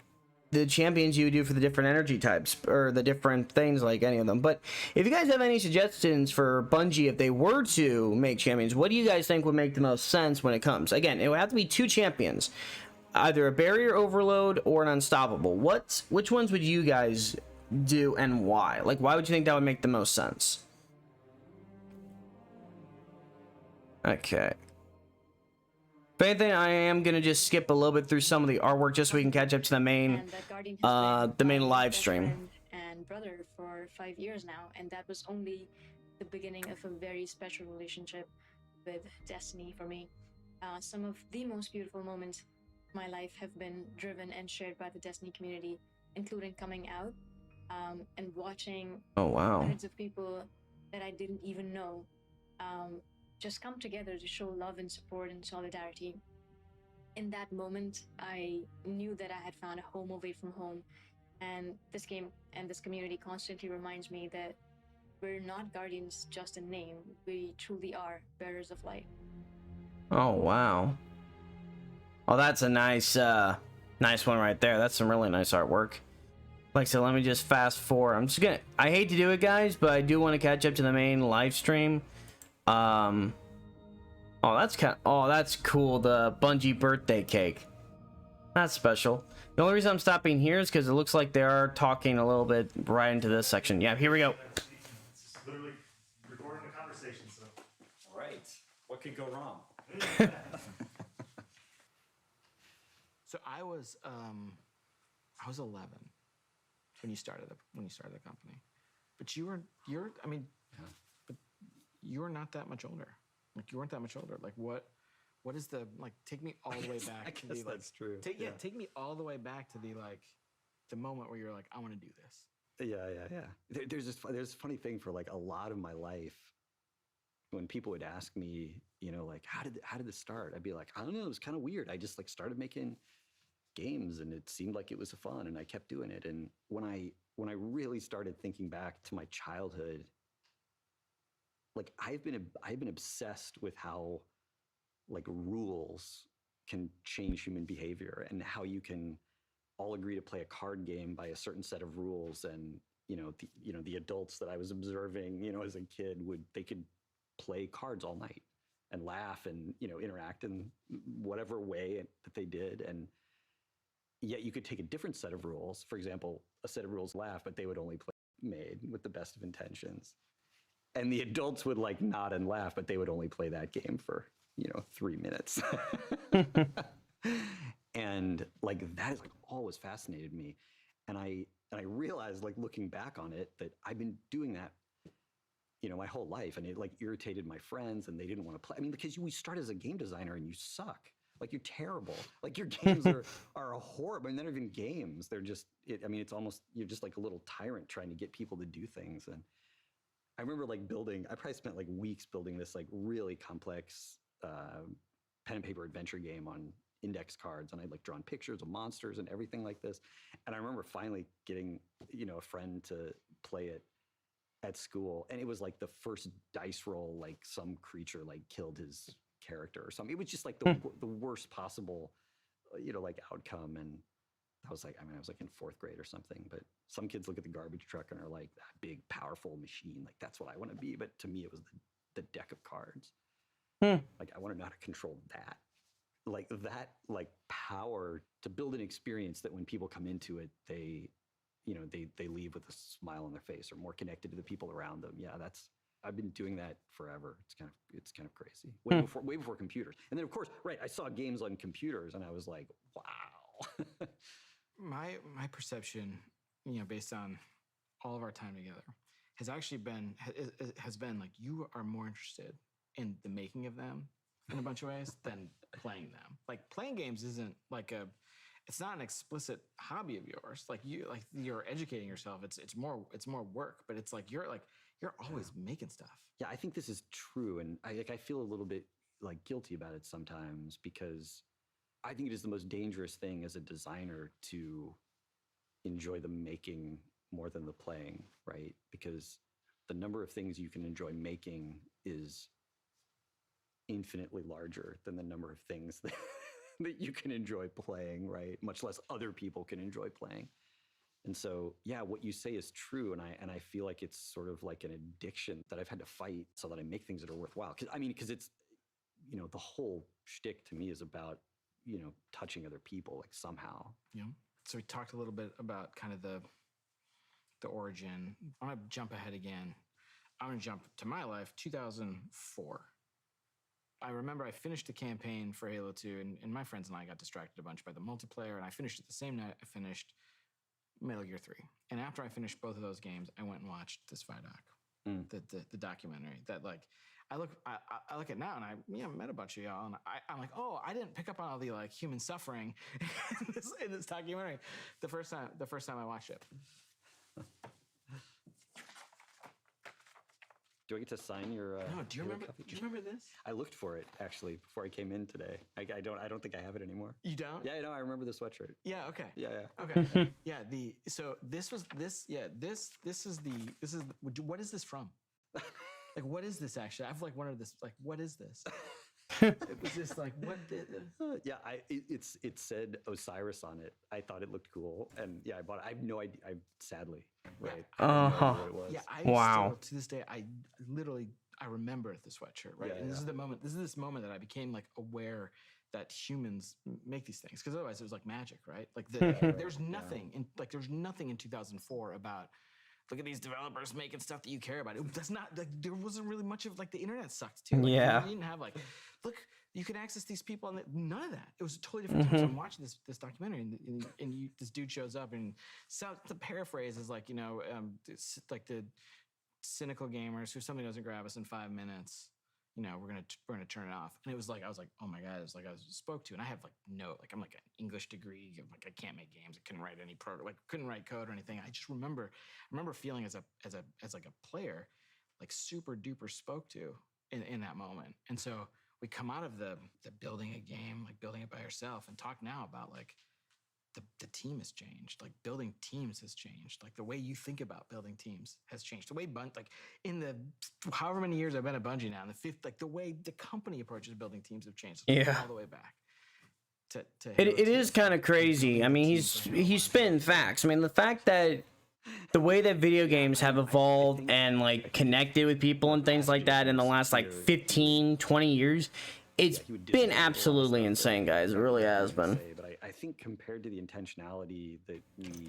the champions you would do for the different energy types or the different things, like any of them. But if you guys have any suggestions for Bungie, if they were to make champions, what do you guys think would make the most sense when it comes? Again, it would have to be two champions, either a Barrier Overload or an Unstoppable. Which ones would you guys do and why? Like, why would you think that would make the most sense? Okay. If anything, I am gonna just skip a little bit through some of the artwork just so we can catch up to the main live stream. And brother for 5 years now, and that was only the beginning of a very special relationship with Destiny for me. Some of the most beautiful moments of my life have been driven and shared by the Destiny community, including coming out and watching hundreds of people that I didn't even know just come together to show love and support and solidarity. In that moment, I knew that I had found a home away from home, and this game and this community constantly reminds me that we're not guardians just in name. We truly are bearers of light. Oh wow. Oh, that's a nice one right there. That's some really nice artwork. Like I said, let me just fast forward. I hate to do it, guys, but I do want to catch up to the main live stream. Oh, that's cool. The Bungie birthday cake. That's special. The only reason I'm stopping here is because it looks like they are talking a little bit right into this section. Yeah, here we go. It's literally recording a conversation, so. All right. What could go wrong? So I was 11 when you started the company, but you're but you were not that much older. Like, you weren't that much older. Like, what is the, like, take me all the way back. I to guess the, like, that's true. Take me all the way back to the, like, the moment where you're like, I want to do this. Yeah. There's a funny thing for, like, a lot of my life. When people would ask me, like, how did this start? I'd be like, I don't know. It was kind of weird. I just, like, started making games, and it seemed like it was fun, and I kept doing it. And when I really started thinking back to my childhood, like, I've been obsessed with how, like, rules can change human behavior, and how you can all agree to play a card game by a certain set of rules. And the adults that I was observing, as a kid, they could play cards all night and laugh and, you know, interact in whatever way that they did. And yet you could take a different set of rules. For example, a set of rules laugh, but they would only play made with the best of intentions. And the adults would like nod and laugh, but they would only play that game for, you know, 3 minutes. And like that is like always fascinated me. And I realized, like looking back on it, that I've been doing that, you know, my whole life, and it like irritated my friends, and they didn't want to play. I mean, because we start as a game designer and you suck. Like you're terrible. Like your games are a horrible. I mean, they're not even games. They're just. I mean, it's almost you're just like a little tyrant trying to get people to do things. And I remember like building. I probably spent like weeks building this like really complex pen and paper adventure game on index cards, and I'd like drawn pictures of monsters and everything like this. And I remember finally getting, you know, a friend to play it at school, and it was like the first dice roll, like some creature like killed his character or something. It was just like the worst possible, you know, like outcome. And I was like, I mean, I was like in 4th grade or something, but some kids look at the garbage truck and are like, that big, powerful machine, like that's what I want to be. But to me, it was the deck of cards. Like I want to know how to control that. Like that, like power to build an experience that when people come into it, they, you know, they leave with a smile on their face or more connected to the people around them. Yeah, I've been doing that forever. It's kind of crazy. Way before computers. And then of course, right, I saw games on computers and I was like, wow. My perception, you know, based on all of our time together, has actually been like you are more interested in the making of them in a bunch of ways than playing them. Like playing games isn't like it's not an explicit hobby of yours. Like you're educating yourself. It's more work, but it's like you're always making stuff. Yeah, I think this is true, and I feel a little bit like guilty about it sometimes, because I think it is the most dangerous thing as a designer to enjoy the making more than the playing, right? Because the number of things you can enjoy making is infinitely larger than the number of things that you can enjoy playing, right? Much less other people can enjoy playing. And so, yeah, what you say is true, and I feel like it's sort of like an addiction that I've had to fight so that I make things that are worthwhile. Because it's, you know, the whole shtick to me is about, you know, touching other people like somehow. Yeah. So we talked a little bit about kind of the origin. I want to jump ahead again. I'm going to jump to my life, 2004. I remember I finished the campaign for Halo 2, and my friends and I got distracted a bunch by the multiplayer, and I finished it the same night I finished Metal Gear 3. And after I finished both of those games, I went and watched this Vidoc, the documentary that like, I look at it now and I met a bunch of y'all, and I'm like, oh, I didn't pick up on all the like human suffering in this documentary the first time I watched it. Do I get to sign your? No. Do you remember this? I looked for it actually before I came in today. I don't think I have it anymore. You don't? Yeah, no, I remember the sweatshirt. Yeah. Okay. Yeah. Okay. Yeah. So this is what is this from? Like, what is this actually? I've like wondered this. Like, what is this? It was just like, what did yeah, it said Osiris on it. I thought it looked cool, and yeah, I bought it. I have no idea. Sadly, right? I have no idea what it was. Yeah, still, to this day, I remember the sweatshirt, right? And this is the moment. This is this moment that I became like aware that humans make these things, because otherwise it was like magic, right? Like there's nothing there's nothing in 2004 about. Look at these developers making stuff that you care about. That's not like there wasn't really much of like the internet sucked too. Like, yeah, you didn't have like, look, you can access these people, and none of that. It was a totally different time. So I'm watching this documentary, and this dude shows up, and so the paraphrase is like, you know, it's like the cynical gamers who something doesn't grab us in 5 minutes, you know, we're gonna turn it off. And it was like I was like, oh my god, it's like I was spoke to, and I have like I'm like an English degree, like I can't make games, I couldn't write any couldn't write code or anything. I just remember feeling as like a player, like super duper spoke to in that moment. And so we come out of the building a game, like building it by yourself, and talk now about like the team has changed. Like building teams has changed. Like the way you think about building teams has changed. The way like in the however many years I've been at Bungie now, in the fifth, like the way the company approaches building teams have changed. Yeah, all the way back. It is kind of crazy. I mean, he's spitting facts. I mean, the fact that the way that video games have evolved and like connected with people and things like that in the last like 15, 20 years, it's been absolutely insane, guys. It really has been. But I think compared to the intentionality that we,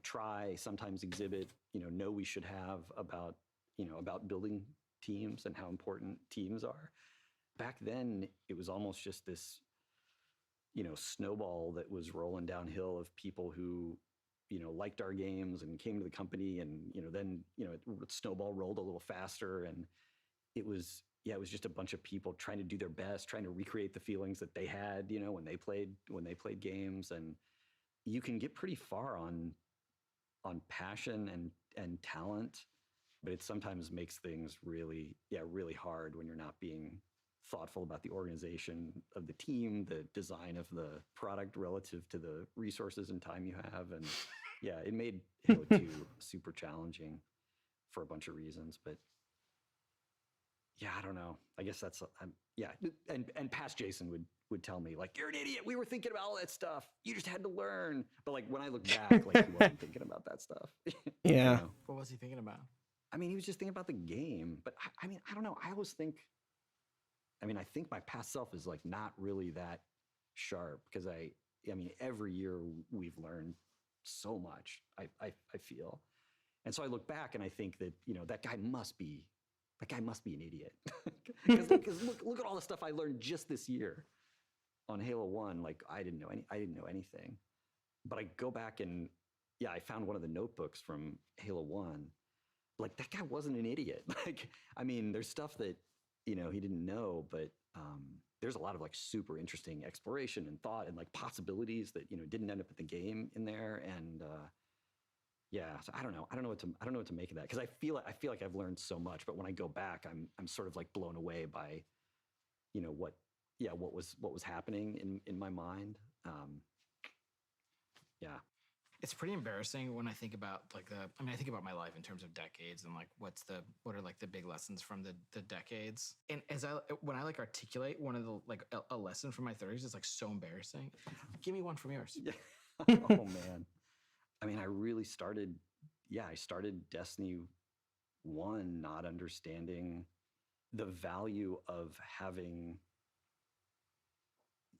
try, sometimes exhibit, know we should have about, about building teams and how important teams are. Back then, it was almost just this, snowball that was rolling downhill of people who, liked our games and came to the company, and then snowball rolled a little faster, and it was just a bunch of people trying to do their best, trying to recreate the feelings that they had, when they played games, and you can get pretty far on passion and talent, but it sometimes makes things really hard when you're not being thoughtful about the organization of the team, the design of the product relative to the resources and time you have. And yeah, it made Halo 2 super challenging for a bunch of reasons, but yeah, I don't know. I guess that's, and past Jason would tell me, like, you're an idiot. We were thinking about all that stuff. You just had to learn. But like, when I look back, like, he wasn't thinking about that stuff. Yeah. What was he thinking about? I mean, he was just thinking about the game. But I mean, I don't know. I think my past self is like not really that sharp, because I mean, every year we've learned so much, I feel. And so I look back and I think that, that guy must be an idiot. Because look at all the stuff I learned just this year on Halo 1. Like, I didn't know anything. But I go back and I found one of the notebooks from Halo 1. Like, that guy wasn't an idiot. Like, I mean, there's stuff that, he didn't know, but there's a lot of like super interesting exploration and thought and like possibilities that, didn't end up at the game in there. And so I don't know what to make of that, because I feel like I've learned so much, but when I go back, I'm sort of like blown away by, what was happening in my mind. It's pretty embarrassing when I think about I think about my life in terms of decades and like what are like the big lessons from the decades. And when I like articulate one of the like a lesson from my 30s, it's like so embarrassing. Give me one from yours. Oh man. I mean, I started Destiny 1 not understanding the value of having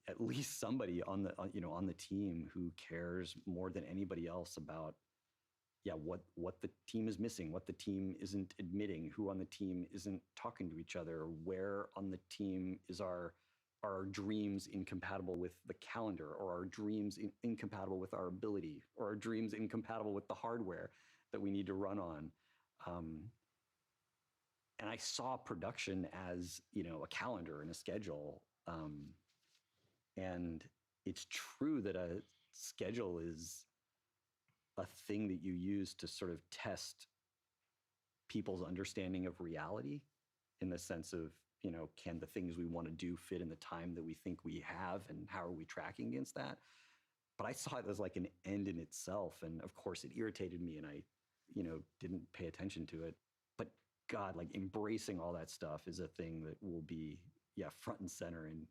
at least somebody on the team who cares more than anybody else about what the team is missing, what the team isn't admitting, who on the team isn't talking to each other, where on the team is our dreams incompatible with the calendar, or our dreams incompatible with our ability, or our dreams incompatible with the hardware that we need to run on. And I saw production as, a calendar and a schedule. And it's true that a schedule is a thing that you use to sort of test people's understanding of reality, in the sense of, can the things we want to do fit in the time that we think we have, and how are we tracking against that? But I saw it as like an end in itself. And of course it irritated me, and I, didn't pay attention to it. But God, like, embracing all that stuff is a thing that will be, front and center in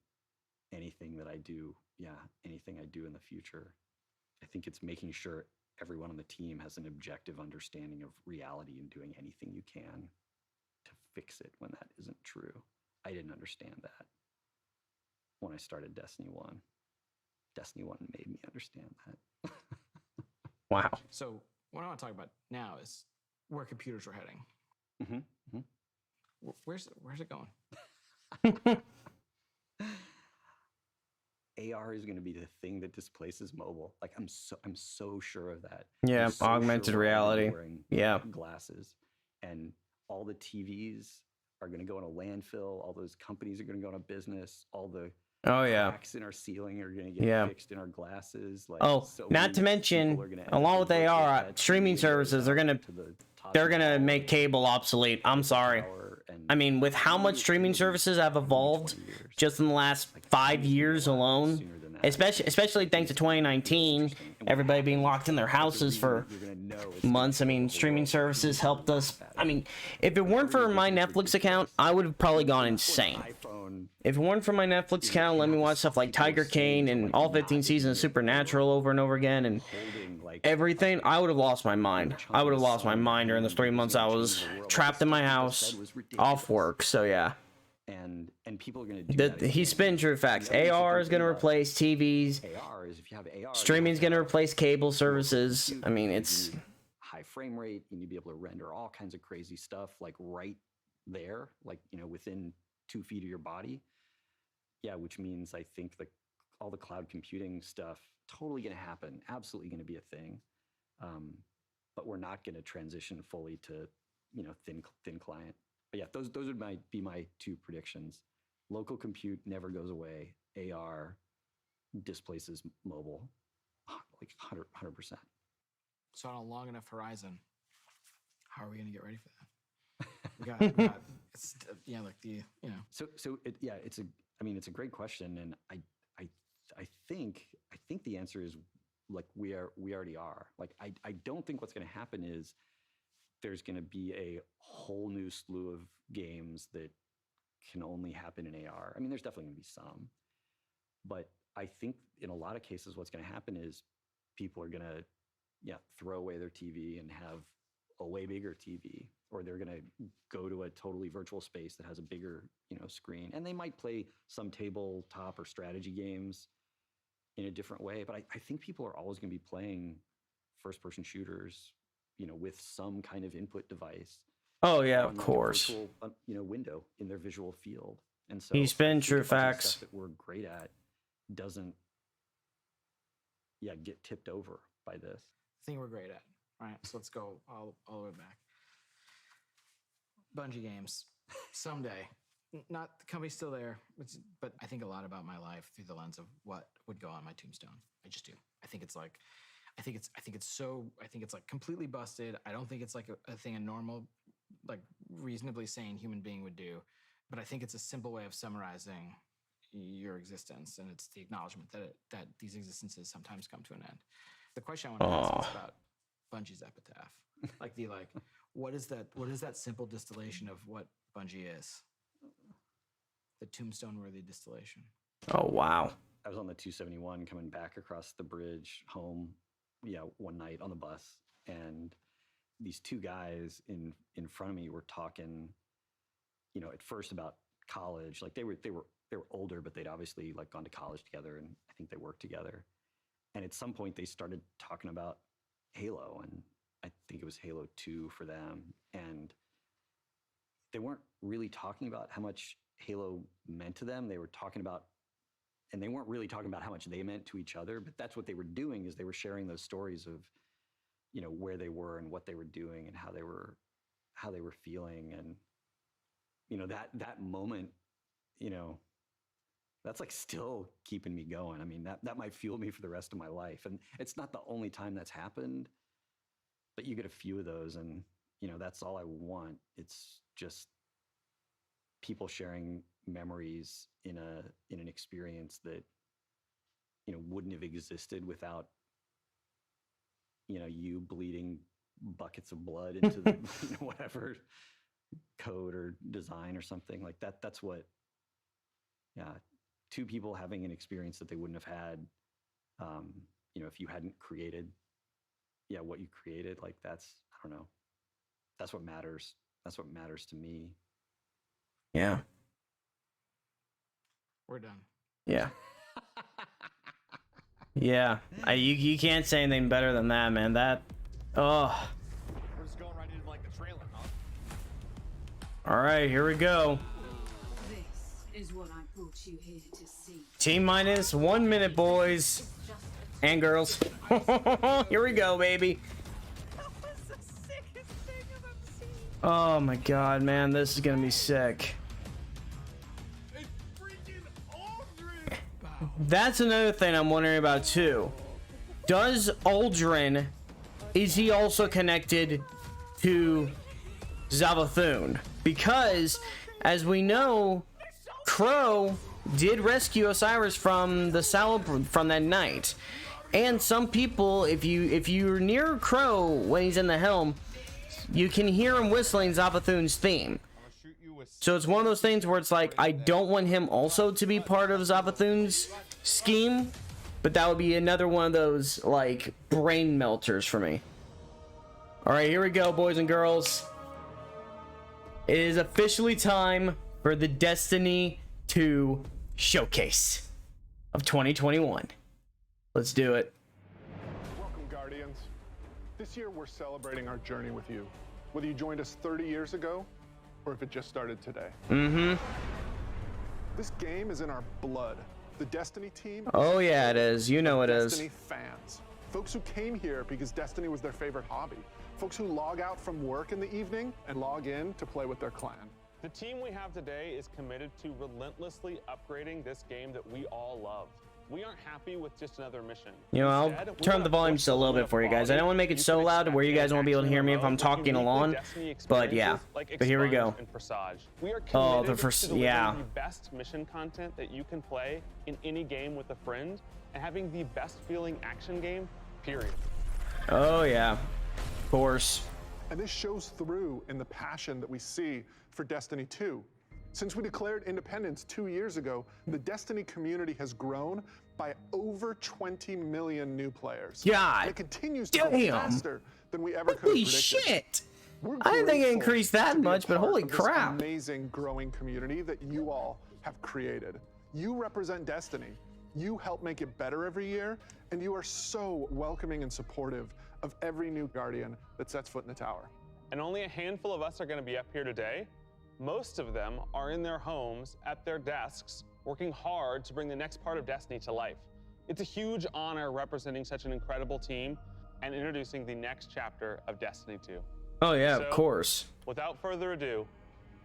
anything that I do. Anything I do in the future. I think it's making sure everyone on the team has an objective understanding of reality and doing anything you can to fix it when that isn't true. I didn't understand that when I started Destiny 1. Destiny 1 made me understand that. Wow. So what I want to talk about now is where computers are heading. Where's it going? AR is going to be the thing that displaces mobile. Like, I'm so sure of that. Yeah, so augmented reality. Wearing glasses, and all the TVs are going to go in a landfill. All those companies are going to go out of business. All the cracks in our ceiling are going to get fixed in our glasses. Like, not to mention, along with AR, streaming services are they're gonna make cable obsolete. I'm sorry. I mean, with how much streaming services have evolved just in the last 5 years alone, especially thanks to 2019, everybody being locked in their houses for months. I mean, streaming services helped us. I mean, if it weren't for my Netflix account, I would have probably gone insane. If it weren't for my Netflix account, let me watch stuff like Tiger King and all 15 seasons of Supernatural over and over again and everything, I would have lost my mind. I would have lost my mind during those 3 months I was trapped in my house, off work. So yeah. And people are going to do that. He's spitting true facts. AR is going to replace TVs. AR is if you have AR, Streaming is going to replace cable services. I mean, it's high frame rate. You need to be able to render all kinds of crazy stuff like right there, like, you know, within 2 feet of your body. Yeah, which means I think all the cloud computing stuff totally going to happen, absolutely going to be a thing. But we're not going to transition fully to, you know, thin client. But yeah, those would be my 2 predictions. Local compute never goes away. AR displaces mobile, like 100%. So on a long enough horizon, how are we going to get ready for that? We got it's, yeah, like the, you know. So it's a great question, and I think the answer is like we already are. Like I don't think what's going to happen is there's going to be a whole new slew of games that can only happen in AR. I mean, there's definitely going to be some, but I think in a lot of cases, what's going to happen is people are going to, throw away their TV and have a way bigger TV, or they're going to go to a totally virtual space that has a bigger, screen, and they might play some tabletop or strategy games in a different way. But I think people are always going to be playing first-person shooters, with some kind of input device. Oh yeah, of course. Virtual, window in their visual field, and so he's been true facts stuff that we're great at doesn't, get tipped over by this. Thing we're great at. All right, so let's go all the way back. Bungie games, someday. Not the company's still there, but I think a lot about my life through the lens of what would go on my tombstone. I just do. I think it's like completely busted. I don't think it's like a thing a normal, like reasonably sane human being would do. But I think it's a simple way of summarizing your existence, and it's the acknowledgement that these existences sometimes come to an end. The question I want to ask is about Bungie's epitaph. What is that simple distillation of what Bungie is? The tombstone-worthy distillation. Oh wow! I was on the 271 coming back across the bridge home, one night on the bus, and these 2 guys in front of me were talking, at first about college. Like they were older, but they'd obviously like gone to college together, and I think they worked together. And at some point, they started talking about Halo, and I think it was Halo 2 for them. And they weren't really talking about how much Halo meant to them. They were talking about, and they weren't really talking about how much they meant to each other, but that's what they were doing, is they were sharing those stories of, where they were and what they were doing and how they were feeling. And, that moment, that's like still keeping me going. I mean, that might fuel me for the rest of my life. And it's not the only time that's happened, but you get a few of those, and, that's all I want. It's just people sharing memories in an experience that, wouldn't have existed without, you bleeding buckets of blood into the, whatever code or design or something like that. That's what, 2 people having an experience that they wouldn't have had, if you hadn't created, what you created. Like that's, I don't know, that's what matters. That's what matters to me. Yeah. We're done. Yeah. Yeah. You can't say anything better than that, man. That, oh. We're just going right into like the trailer, huh? All right, here we go. This is what I brought you here to see. T-minus 1 minute, boys and girls. Here we go, baby. That was the sickest thing I've ever seen. Oh my god, man, this is gonna be sick. That's another thing I'm wondering about too. Does Aldrin, is he also connected to Zavathun? Because as we know, Crow did rescue Osiris from the from that night. And some people, if you're near Crow when he's in the helm, you can hear him whistling Zavathun's theme. So it's one of those things where it's like, I don't want him also to be part of Zavathun's scheme, but that would be another one of those, like, brain melters for me. Alright, here we go, boys and girls. It is officially time for the Destiny 2 showcase of 2021. Let's do it. Welcome, Guardians. This year we're celebrating our journey with you, whether you joined us 30 years ago or if it just started today. This game is in our blood. The Destiny team. Oh yeah, it is. You know it is. Destiny fans. Folks who came here because Destiny was their favorite hobby. Folks who log out from work in the evening and log in to play with their clan. The team we have today is committed to relentlessly upgrading this game that we all love. We aren't happy with just another mission. You know, I'll turn the volume just a little bit for you guys. I don't want to make it so loud to where you guys won't be able to hear me if I'm talking along. But yeah, but here we go. We are Oh, the committed first, to delivering yeah. the best mission content that you can play in any game with a friend and having the best feeling action game, period. Oh yeah, of course. And this shows through in the passion that we see for Destiny 2. Since we declared independence 2 years ago, the Destiny community has grown by over 20 million new players. God, and it continues to grow faster than we ever could have Holy predicted. shit! We're I didn't think it grateful increased that to be a much, but part holy of this crap. Amazing growing community that you all have created. You represent Destiny. You help make it better every year, and you are so welcoming and supportive of every new Guardian that sets foot in the tower. And only a handful of us are going to be up here today. Most of them are in their homes, at their desks, working hard to bring the next part of Destiny to life. It's a huge honor representing such an incredible team and introducing the next chapter of Destiny 2. Oh yeah, So, of course. Without further ado,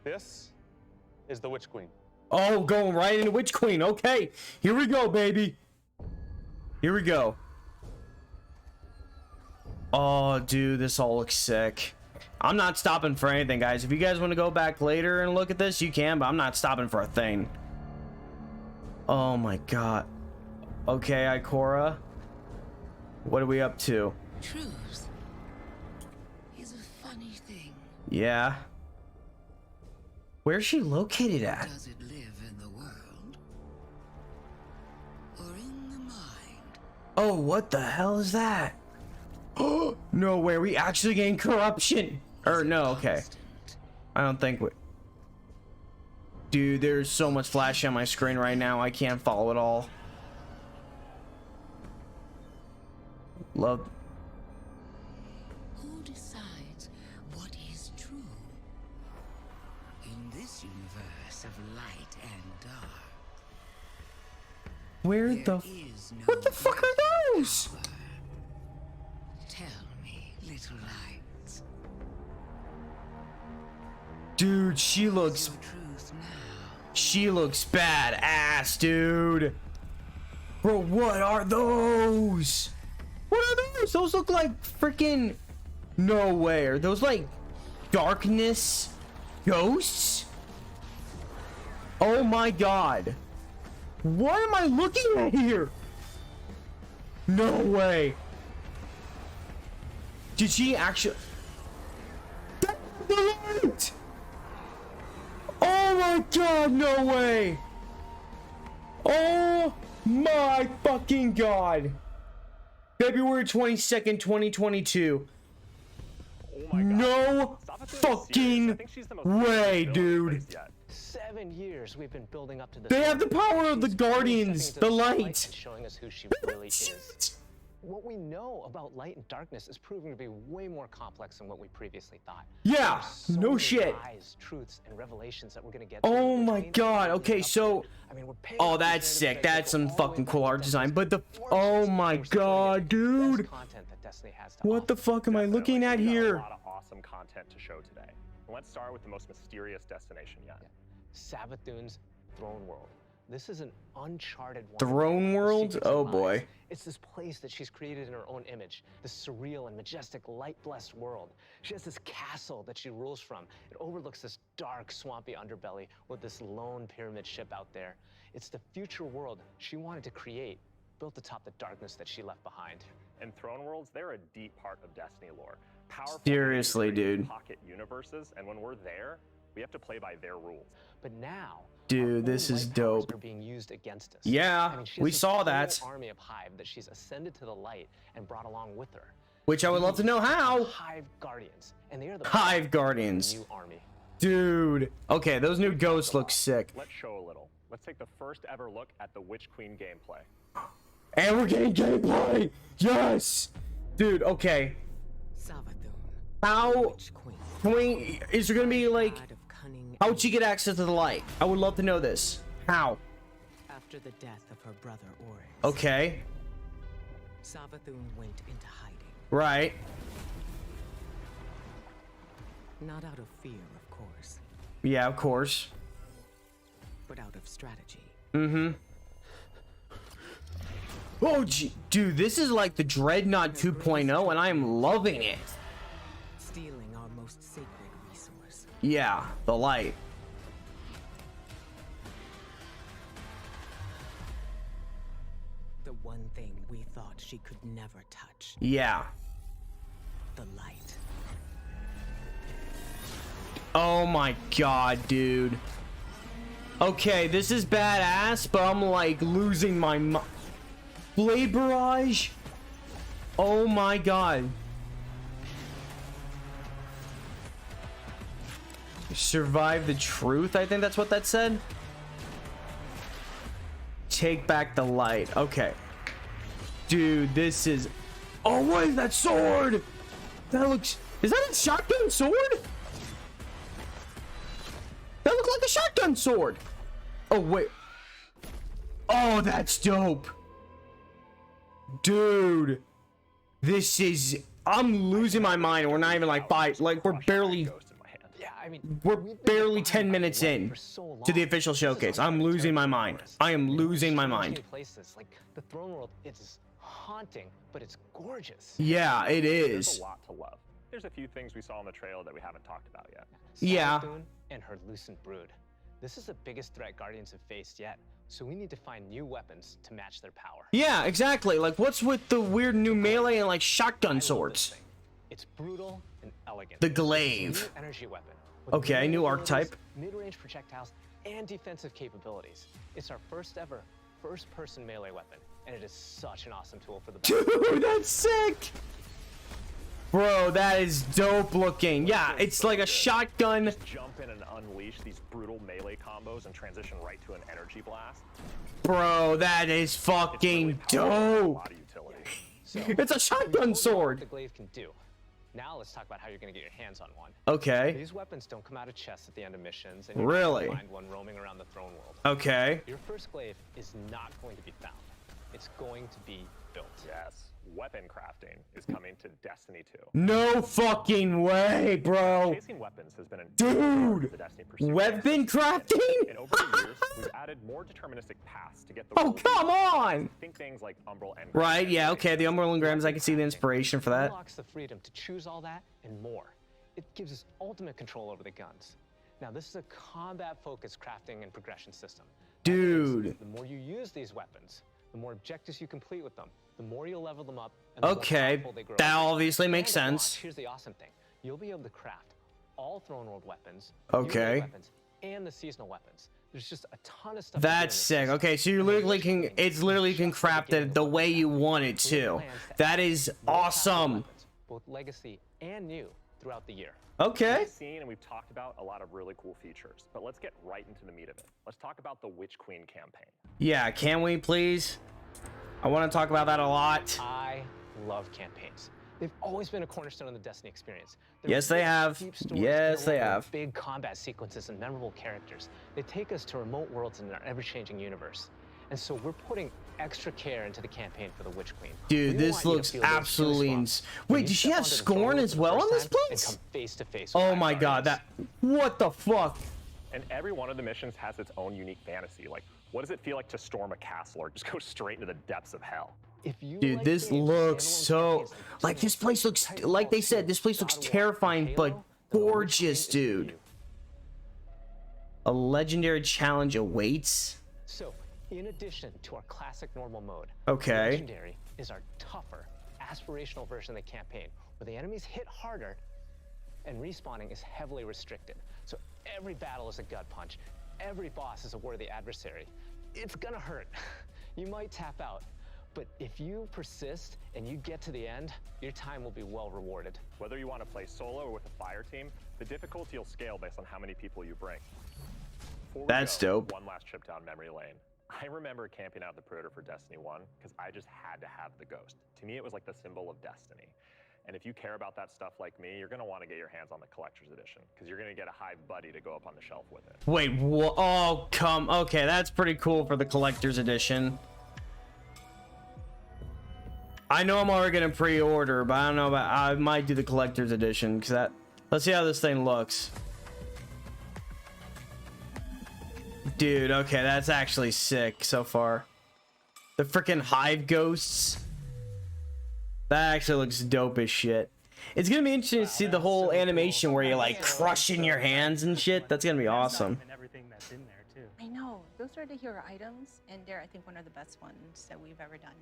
this is the Witch Queen. Oh, going right into Witch Queen. Okay, here we go, baby. Here we go. Oh, dude, this all looks sick. I'm not stopping for anything, guys. If you guys want to go back later and look at this, you can, but I'm not stopping for a thing. Oh my god. Okay, Ikora. What are we up to? Truth is a funny thing. Yeah. Where's she located at? Does it live in the world or in the mind? Oh, what the hell is that? Oh, no way. Are we actually getting corruption? Or no, okay. I don't think we... Dude, there's so much flash on my screen right now. I can't follow it all. Love... Who decides what is true in this universe of light and dark? Where the... What the fuck are those? Tell me, little lights. Dude, she looks... She looks badass, dude. Bro, what are those? What are those? Those look like freaking... No way. Are those like darkness ghosts? Oh my god. What am I looking at here? No way. Did she actually... That's the light! Oh my god, no way! Oh my fucking god! February 22nd, 2022. No fucking way, dude. 7 years we've been building up to this. They have the power of the Guardians, the light. Showing us who she really is. What we know about light and darkness is proving to be way more complex than what we previously thought. Yeah, There's so no many shit. lies, truths, and revelations that we're gonna get. Oh my god, okay, so... Oh, that's sick. That's some fucking cool art design. But the... Oh my god, dude. What the fuck am I looking at here? A lot of awesome content to show today. Let's start with the most mysterious destination yet. Savathun's Throne World. This is an uncharted one. Throne World? Oh boy. It's this place that she's created in her own image, this surreal and majestic light-blessed world. She has this castle that she rules from. It overlooks this dark, swampy underbelly with this lone pyramid ship out there. It's the future world she wanted to create, built atop the darkness that she left behind. And Throne Worlds, they're a deep part of Destiny lore. Powerful Seriously, dude. pocket universes, and when we're there, We have to play by their rules. But now, dude, this is dope. are being used against us. Yeah, I mean, she we has this saw whole that. army of Hive that she's ascended to the light and brought along with her. Which I would love to know how. Hive Guardians, and they are the Hive Guardians. new army. Dude. Okay, those new ghosts look sick. Let's show a little. Let's take the first ever look at the Witch Queen gameplay. And we're getting gameplay. Yes. Dude, okay. How can we, is there gonna be like, how would she get access to the light? I would love to know this. How? After the death of her brother Oryx, Okay. Savathun went into hiding. Right. Not out of fear, of course, Yeah, of course. but out of strategy. Mm-hmm. Oh, gee, dude, this is like the Dreadnought 2.0, and I am loving it. Stealing our most sacred resource. Yeah, the light. The one thing we thought she could never touch. Yeah. The light. Oh my god, dude. Okay, this is badass, but I'm like losing my mind. Blade Barrage? Oh my god. Survive the truth, I think that's what that said. Take back the light. Okay. Dude, this is... Oh, what is that sword? That looks... Is that a shotgun sword? That looked like a shotgun sword. Oh, wait. Oh, that's dope. Dude. This is... I'm losing my mind. We're not even like we're barely... Yeah, I mean, We're barely 10 minutes in to the official showcase. I'm losing my mind. I am losing my mind. Places like the Throne World, it's haunting, but it's gorgeous. Yeah, it There's is. a lot to love. There's a few things we saw in the trailer that we haven't talked about yet. Yeah. Savathun and her Lucent Brood. This is the biggest threat Guardians have faced yet, so we need to find new weapons to match their power. Yeah, exactly. Like, what's with the weird new melee and like shotgun swords? It's brutal and elegant. The It's a glaive. new energy weapon. with Okay, new archetype. Mid-range projectiles and defensive capabilities. It's our first ever first-person melee weapon, and it is such an awesome tool for the Dude, that's sick. Bro, that is dope looking. Yeah, it's like a shotgun. Just jump in and unleash these brutal melee combos and transition right to an energy blast. Bro, that is fucking dope. It's a shotgun sword. What the glaive can do. Now let's talk about how you're going to get your hands on one. Okay. These weapons don't come out of chests at the end of missions, and you Really? can find one roaming around the throne world. Okay. Your first glaive is not going to be found. It's going to be built. Yes, weapon crafting is coming to Destiny 2. No fucking way, bro. Chasing weapons has been an Dude, the Destiny pursuit. weapon crafting? And over the years, we've added more deterministic paths to get the Oh, come on. Think things like Umbral and Right, yeah, okay, the Umberland Grams, I can see the inspiration for that. Unlocks the freedom to choose all that and more. It gives us ultimate control over the guns. Now, this is a combat-focused crafting and progression system. Dude. The more you use these weapons, the more objectives you complete with them, the more you'll level them up, and the more Okay, powerful they grow. that obviously makes And watch, sense. Here's the awesome thing. You'll be able to craft all Throne World weapons, Okay. melee weapons, and the seasonal weapons. There's just a ton of stuff. to do in That's this sick. Okay, so you literally can, it's literally can craft it the way you want it to. That is awesome. both legacy and new throughout the year. Okay. We've seen and we've talked about a lot of really cool features, but let's get right into the meat of it. Let's talk about the Witch Queen campaign. Yeah, can we please? I want to talk about that a lot. I love campaigns. They've always been a cornerstone of the Destiny experience. They're Yes, they rich, have. deep stories Yes, filled they with have. Big combat sequences and memorable characters. They take us to remote worlds in our ever-changing universe. And so we're putting extra care into the campaign for the Witch Queen. Dude, We this want you to looks feel those absolutely goosebumps ins- when Wait, you does she step have onto the throne Scorn world as for the well first on this time place? And come face to face with Oh Hive my god, Guardians. that... What the fuck? And every one of the missions has its own unique fantasy. Like, what does it feel like to storm a castle or just go straight into the depths of hell? Dude, this looks so... Like, this place looks... Like they said, this place looks terrifying, but gorgeous, dude. A legendary challenge awaits? So, in addition to our classic normal mode, Okay. Legendary is our tougher, aspirational version of the campaign, where the enemies hit harder, and respawning is heavily restricted. So every battle is a gut punch. Every boss is a worthy adversary. It's gonna hurt. You might tap out. But if you persist and you get to the end, your time will be well rewarded. Whether you want to play solo or with a fire team, the difficulty will scale based on how many people you bring. That's dope. One last trip down memory lane. I remember camping out the Predator for Destiny 1 because I just had to have the Ghost. To me, it was like the symbol of destiny. And if you care about that stuff like me, you're going to want to get your hands on the Collector's Edition because you're going to get a Hive Buddy to go up on the shelf with it. Wait, what? Oh, come. Okay, that's pretty cool for the Collector's Edition. I know I'm already gonna pre-order, but I don't know about. I might do the Collector's Edition because that. Let's see how this thing looks, dude. Okay, that's actually sick so far. The freaking Hive Ghosts. That actually looks dope as shit. It's gonna be interesting to see the whole animation where you're like crushing your hands and shit. That's gonna be awesome. And everything that's in there too. I know. Those are the hero items, and they're, I think, one of the best ones that we've ever done.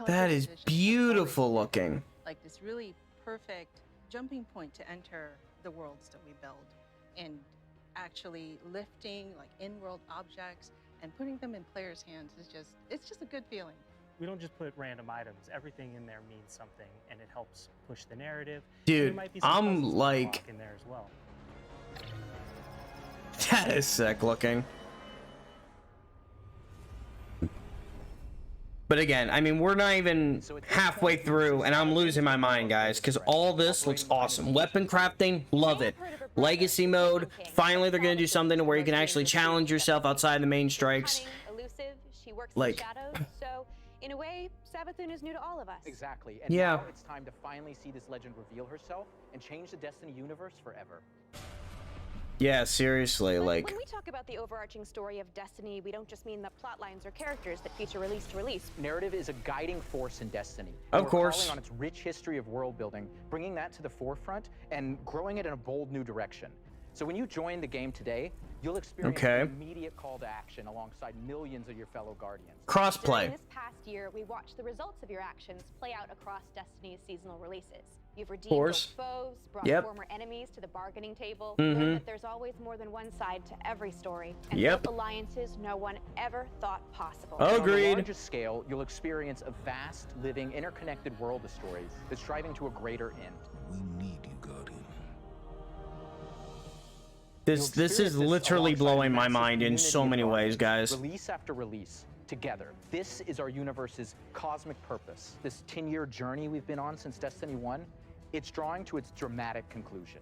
That is beautiful looking. Like this really perfect jumping point to enter the worlds that we build, and actually lifting like in-world objects and putting them in players' hands is it's just a good feeling. We don't just put random items. Everything in there means something, and it helps push the narrative. Dude, there might be some I'm puzzles to like, unlock in there as well. that is sick looking. But again, I mean, we're not even halfway through, and I'm losing my mind, guys, because all this looks awesome. Weapon crafting, love it. Legacy mode, finally they're going to do something where you can actually challenge yourself outside the main strikes. Like, so in a way, Savathun is new to all of us. Exactly. And yeah. Now it's time to finally see this legend reveal herself and change the Destiny universe forever. Yeah, seriously, like. When we talk about the overarching story of Destiny, we don't just mean the plot lines or characters that feature release to release. Narrative is a guiding force in Destiny. Of course. We're calling on its rich history of world building, bringing that to the forefront, and growing it in a bold new direction. So when you join the game today, you'll experience an immediate call to action alongside millions of your fellow Guardians. Crossplay. During this past year, we watched the results of your actions play out across Destiny's seasonal releases. You've redeemed old foes, brought former enemies to the bargaining table, learned that there's always more than one side to every story, and built alliances no one ever thought possible. Agreed. On a larger scale, you'll experience a vast, living, interconnected world of stories that's striving to a greater end. We need you, Guardian. This is literally blowing my mind in so many ways, guys. Release after release, together. This is our universe's cosmic purpose. This 10-year journey we've been on since Destiny 1, it's drawing to its dramatic conclusion.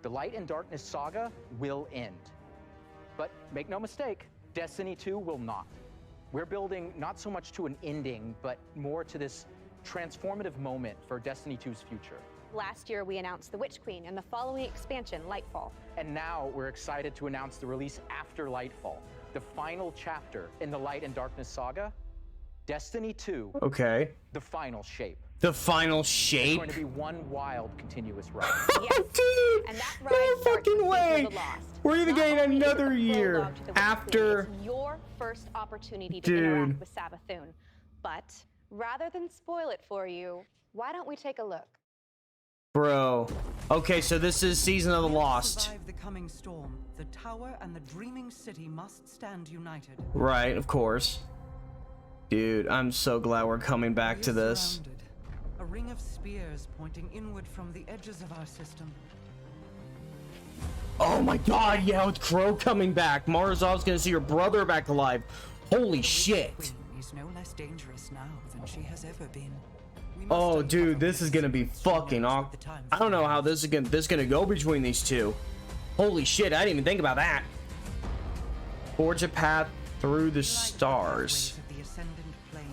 The Light and Darkness saga will end. But make no mistake, Destiny 2 will not. We're building not so much to an ending, but more to this transformative moment for Destiny 2's future. Last year, we announced the Witch Queen and the following expansion, Lightfall. And now we're excited to announce the release after Lightfall, the final chapter in the Light and Darkness saga, Destiny 2. Okay. The final shape. The final shape? It's going to be one wild, continuous ride. Yes. Dude, and that no ride fucking way. We're even getting another year after. It's your first opportunity to interact with Savathun. But rather than spoil it for you, why don't we take a look? Bro. Okay, so this is Season of the Lost. Survive the coming storm. The tower and the dreaming city must stand united. Right, of course. Dude, I'm so glad we're coming back to this. A ring of spears pointing inward from the edges of our system. Oh my god, yeah, with Crow coming back. Morozov's gonna see her brother back alive. Holy shit. Is no less dangerous now than she has ever been. Oh, dude, this is gonna be fucking awkward. I don't know how this is gonna go between these two. Holy shit, I didn't even think about that. Forge a path through the stars. The ascendant plane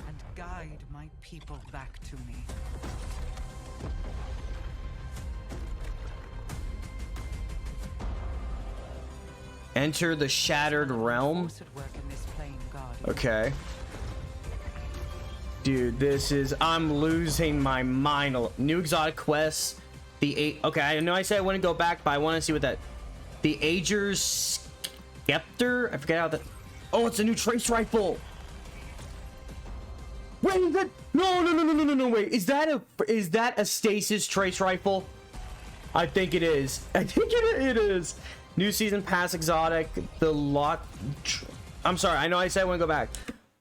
and guide my people back to me. Enter the Shattered Realm. Okay. Dude, this is... I'm losing my mind. New exotic quests. Okay, I know I said I wouldn't go back, but I want to see what that... The Ager's Scepter? I forget how that... Oh, it's a new trace rifle! Wait, is that... No, wait. Is that a stasis trace rifle? I think it is. I think it is. New season pass exotic. The lot. I'm sorry. I know I said I want to go back.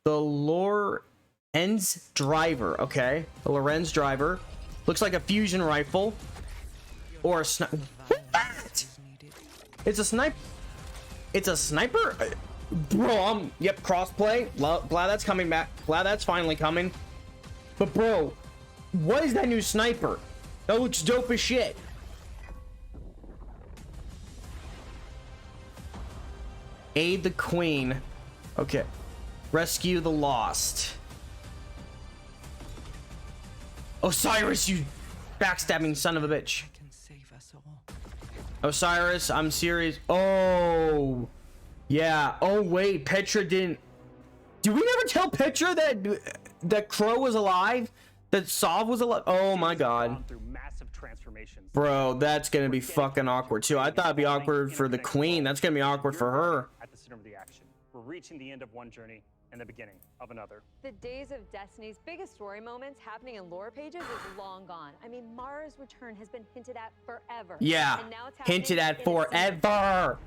The Lorenz driver. Okay. The Lorenz driver. Looks like a fusion rifle. Or a sniper. It's a sniper. It's a sniper? Bro, yep, crossplay. Glad that's coming back. Glad that's finally coming. But bro, what is that new sniper? That looks dope as shit. Aid the queen. Okay. Rescue the lost. Osiris, you backstabbing son of a bitch. Osiris, I'm serious. Oh. Yeah. Oh wait, Petra didn't. Did we never tell Petra that Crow was alive? That Sov was alive? Oh my god. Bro, that's gonna be fucking awkward too. I thought it'd be awkward for the queen. That's gonna be awkward for her. At the center of the action. We're reaching the end of one journey and the beginning of another. The days of Destiny's biggest story moments happening in lore pages is long gone. I mean, Mara's return has been hinted at forever. Yeah, and now it's hinted at forever.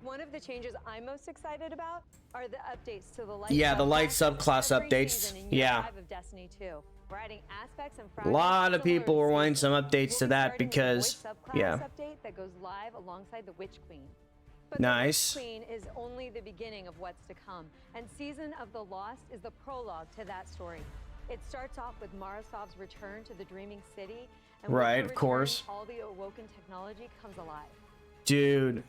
One of the changes I'm most excited about are the updates to the light. Yeah, the light subclass updates. Yeah. Of Destiny 2. We're adding aspects and A lot of people were wanting some updates to that because, yeah. Update that goes live alongside the Witch Queen. But nice. The Witch Queen is only the beginning of what's to come, and Season of the Lost is the prologue to that story. It starts off with Marasov's return to the Dreaming City, and right, with of her course. return, all the awoken technology comes alive. Dude,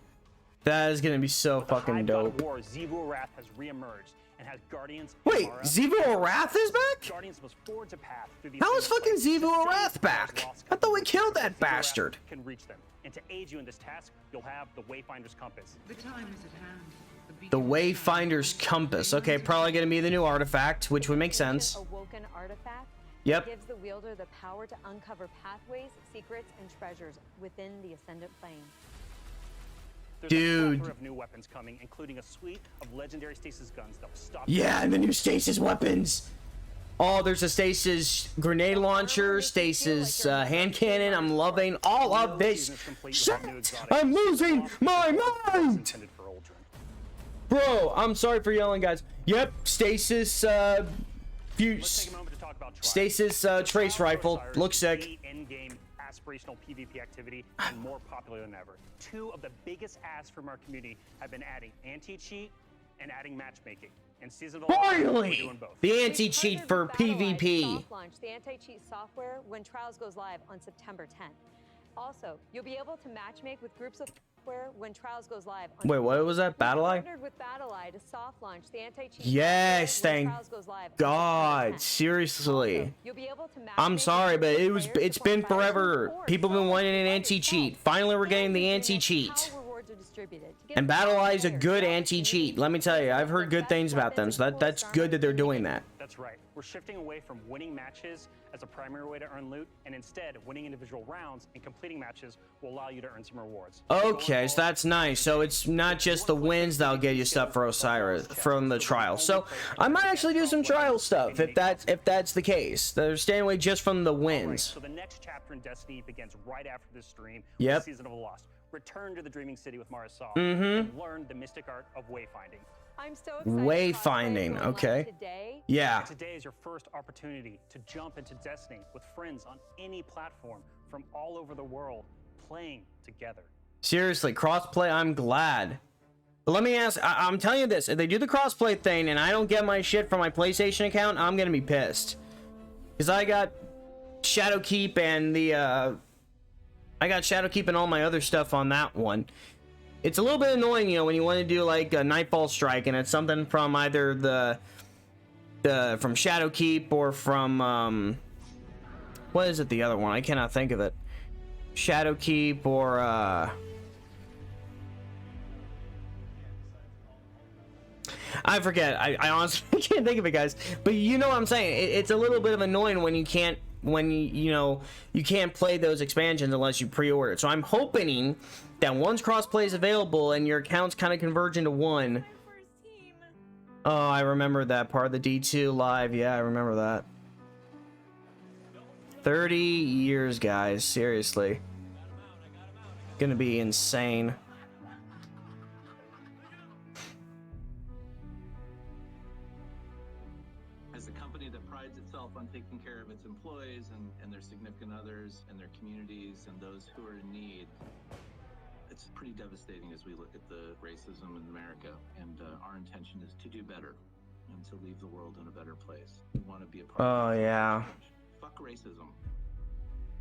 that is gonna be so fucking dope. War, Xivu Arath has reemerged and has Guardians. Wait, Xivu Arath is back? Guardians must forge a path through the How is fucking Xivu Arath back? I thought we killed that bastard. Can reach them. And to aid you in this task, you'll have the Wayfinder's Compass. The time is at hand. The Wayfinder's Compass. Okay, probably gonna be the new artifact, which would make sense. Awoken artifact. Yep. Gives the wielder the power to uncover pathways, secrets, and treasures within the Ascendant Plane. There's Dude. a plethora of new weapons coming, including a suite of legendary stasis guns that will stop. Yeah, and the new stasis weapons. Oh, there's a stasis grenade launcher, stasis hand cannon. I'm loving all of this shit. I'm losing my mind. Bro, I'm sorry for yelling, guys. Yep, stasis fuse. Stasis trace rifle. Looks sick. Aspirational PvP activity and more popular than ever. Two of the biggest asks from our community have been adding anti-cheat and adding matchmaking. And Season of the Lost, we're doing both. The anti-cheat for PvP. Soft launch the anti-cheat software when Trials goes live on September 10th. Also, you'll be able to matchmake with groups of software when Trials goes live. On Wait, what was that? BattleEye? Partnered with BattleEye to soft launch the anti-cheat. Yes, thank God. Seriously. I'm sorry, but it's been forever. People have been wanting an anti-cheat. Finally, we're getting the anti-cheat. And BattleEye is a good anti-cheat. Let me tell you, I've heard good things about them, so that's good that they're doing that. That's right. We're shifting away from winning matches as a primary way to earn loot, and instead, winning individual rounds and completing matches will allow you to earn some rewards. Okay, so that's nice. So it's not just the wins that'll get you stuff for Osiris from the trial. So I might actually do some trial stuff if that's the case. They're staying away just from the wins. Right, so the next chapter in Destiny begins right after this stream. Yep. With Season of the Lost. Return to the Dreaming City with Marasov Mhm. and learn the mystic art of wayfinding. I'm so excited. Wayfinding, okay. Yeah. Today is your first opportunity to jump into Destiny with friends on any platform from all over the world, playing together. Seriously, crossplay, I'm glad. But let me ask, I'm telling you this, if they do the crossplay thing and I don't get my shit from my PlayStation account, I'm gonna be pissed. Because I got Shadowkeep and and all my other stuff on that one. It's a little bit annoying, you know, when you want to do like a Nightfall Strike and it's something from either from Shadowkeep or from what is it, the other one? I cannot think of it. Shadowkeep or I forget. I honestly can't think of it, guys. But you know what I'm saying. It's a little bit of annoying when you can't you can't play those expansions unless you pre-order it. So I'm hoping that once crossplay is available and your accounts kind of converge into one. Oh, I remember that part of the D2 live. Yeah, I remember that. 30 years, guys. Seriously. gonna be insane. As a company that prides itself on taking care of its employees and their significant others and their communities and those who are in need, it's pretty devastating as we look at the racism in America. And our intention is to do better and to leave the world in a better place. We want to be a part of that yeah. change. Fuck racism.